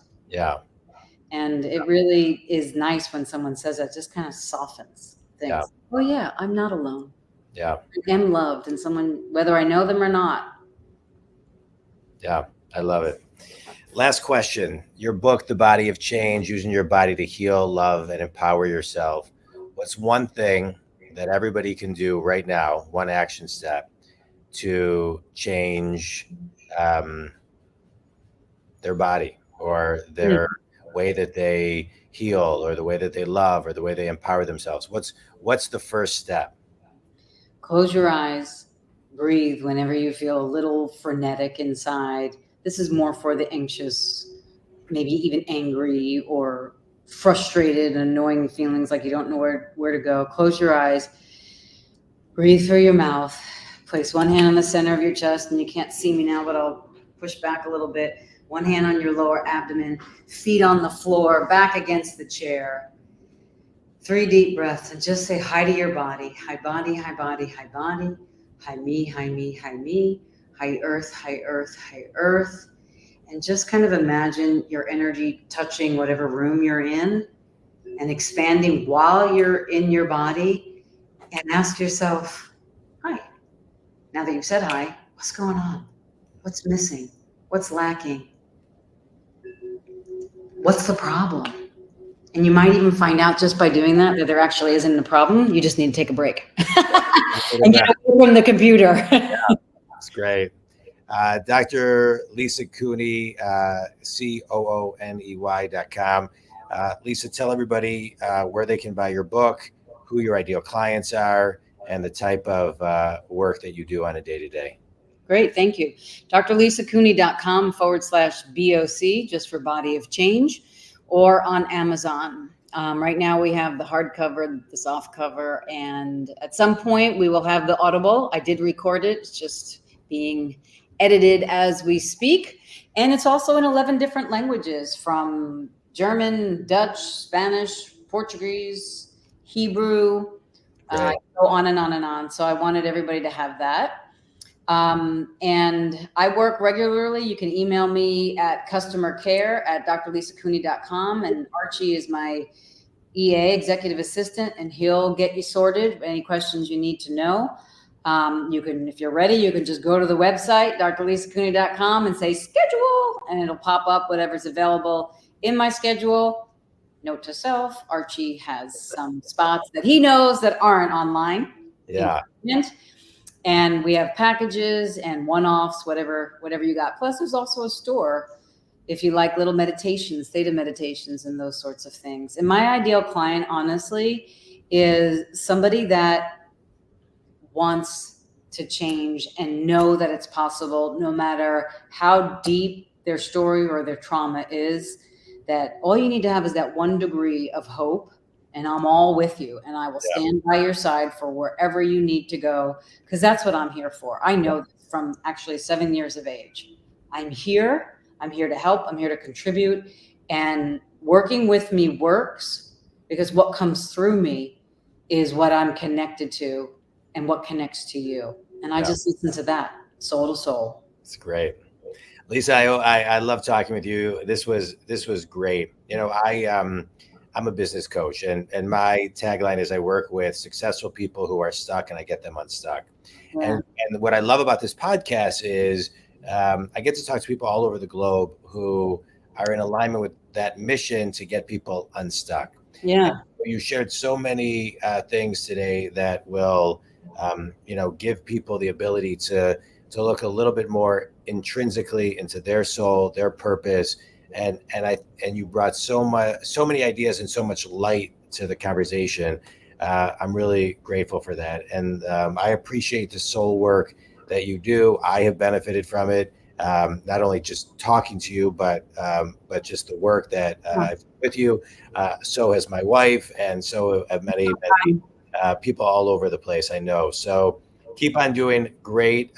And it really is nice when someone says that. It just kind of softens things. Oh yeah, I'm not alone. Yeah. I am loved, and someone, whether I know them or not. Yeah. I love it. Last question. Your book, The Body of Change, using your body to heal, love, and empower yourself. What's one thing that everybody can do right now, one action step to change um, their body or Mm. their way that they heal or the way that they love or the way they empower themselves? What's the first step? Close your eyes, breathe whenever you feel a little frenetic inside. This is more for the anxious, maybe even angry or frustrated, annoying feelings like you don't know where to go. Close your eyes, breathe through your mouth. Place one hand on the center of your chest, and you can't see me now, but I'll push back a little bit. One hand on your lower abdomen, feet on the floor, back against the chair. 3 deep breaths and just say hi to your body. Hi body, hi body, hi body. Hi me, hi me, hi me. Hi earth, hi earth, hi earth. And just kind of imagine your energy touching whatever room you're in and expanding while you're in your body, and ask yourself, hi. Now that you've said hi, what's going on? What's missing? What's lacking? What's the problem? And you might even find out just by doing that there actually isn't a problem. You just need to take a break and get away from the computer. That's great. Dr. Lisa Cooney, COONEY.com. Lisa, tell everybody where they can buy your book, who your ideal clients are, and the type of work that you do on a day-to-day. Great, thank you. drlisacooney.com/BOC, just for Body of Change, or on Amazon. Right now we have the hardcover, the soft cover, and at some point we will have the Audible. I did record it. It's just being edited as we speak. And it's also in 11 different languages, from German, Dutch, Spanish, Portuguese, Hebrew, go on and on and on. So I wanted everybody to have that. And I work regularly. You can email me at customercare@drlisacooney.com. And Archie is my EA, executive assistant, and he'll get you sorted. Any questions you need to know. You can, if you're ready, you can just go to the website, drlisacooney.com, and say schedule, and it'll pop up whatever's available in my schedule. Note to self, Archie has some spots that he knows that aren't online. Yeah. And we have packages and one-offs, whatever you got. Plus, there's also a store if you like little meditations, theta meditations, and those sorts of things. And my ideal client, honestly, is somebody that wants to change and know that it's possible, no matter how deep their story or their trauma is. That all you need to have is that 1 degree of hope, and I'm all with you, and I will stand by your side for wherever you need to go, because that's what I'm here for. I know from actually 7 years of age. I'm here to help. I'm here to contribute, and working with me works because what comes through me is what I'm connected to and what connects to you. And I just listen to that soul to soul. It's great. Lisa, I love talking with you. This was great. You know, I'm a business coach, and my tagline is I work with successful people who are stuck and I get them unstuck. Yeah. And what I love about this podcast is I get to talk to people all over the globe who are in alignment with that mission to get people unstuck. Yeah. And you shared so many things today that will, give people the ability to look a little bit more intrinsically into their soul, their purpose. And you brought so many ideas and so much light to the conversation. I'm really grateful for that. And I appreciate the soul work that you do. I have benefited from it. Not only just talking to you, but just the work that I've done with you. So has my wife, and so have many people all over the place, I know. So keep on doing great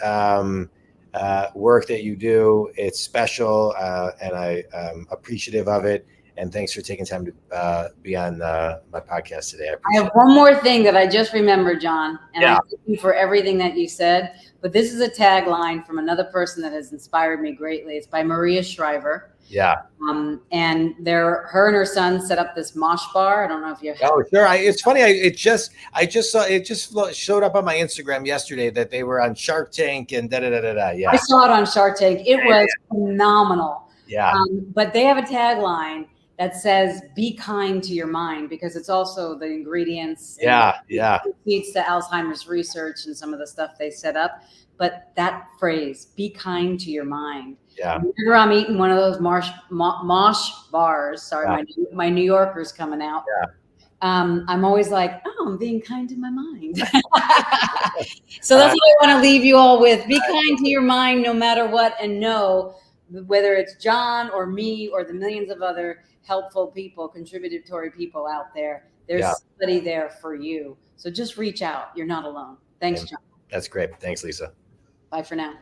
work that you do. It's special, and I'm appreciative of it. And thanks for taking time to be on my podcast today. I have one more thing that I just remembered, John, and Yeah. I thank you for everything that you said. But this is a tagline from another person that has inspired me greatly. It's by Maria Shriver. Yeah. And her and her son set up this mosh bar. I don't know if you. Oh, sure. It's funny. I just saw it. Just showed up on my Instagram yesterday that they were on Shark Tank and da da da da da. Yeah. I saw it on Shark Tank. It was phenomenal. Yeah. But they have a tagline that says, "Be kind to your mind," because it's also the ingredients. Yeah. Yeah. It leads to Alzheimer's research and some of the stuff they set up. But that phrase, "Be kind to your mind." Yeah. Whenever I'm eating one of those mosh bars, sorry, my New Yorker's coming out. Yeah. I'm always like, oh, I'm being kind to my mind. So that's what I want to leave you all with. Be kind to your mind no matter what, and know whether it's John or me or the millions of other helpful people, contributory people out there, there's somebody there for you. So just reach out. You're not alone. Thanks, John. That's great. Thanks, Lisa. Bye for now.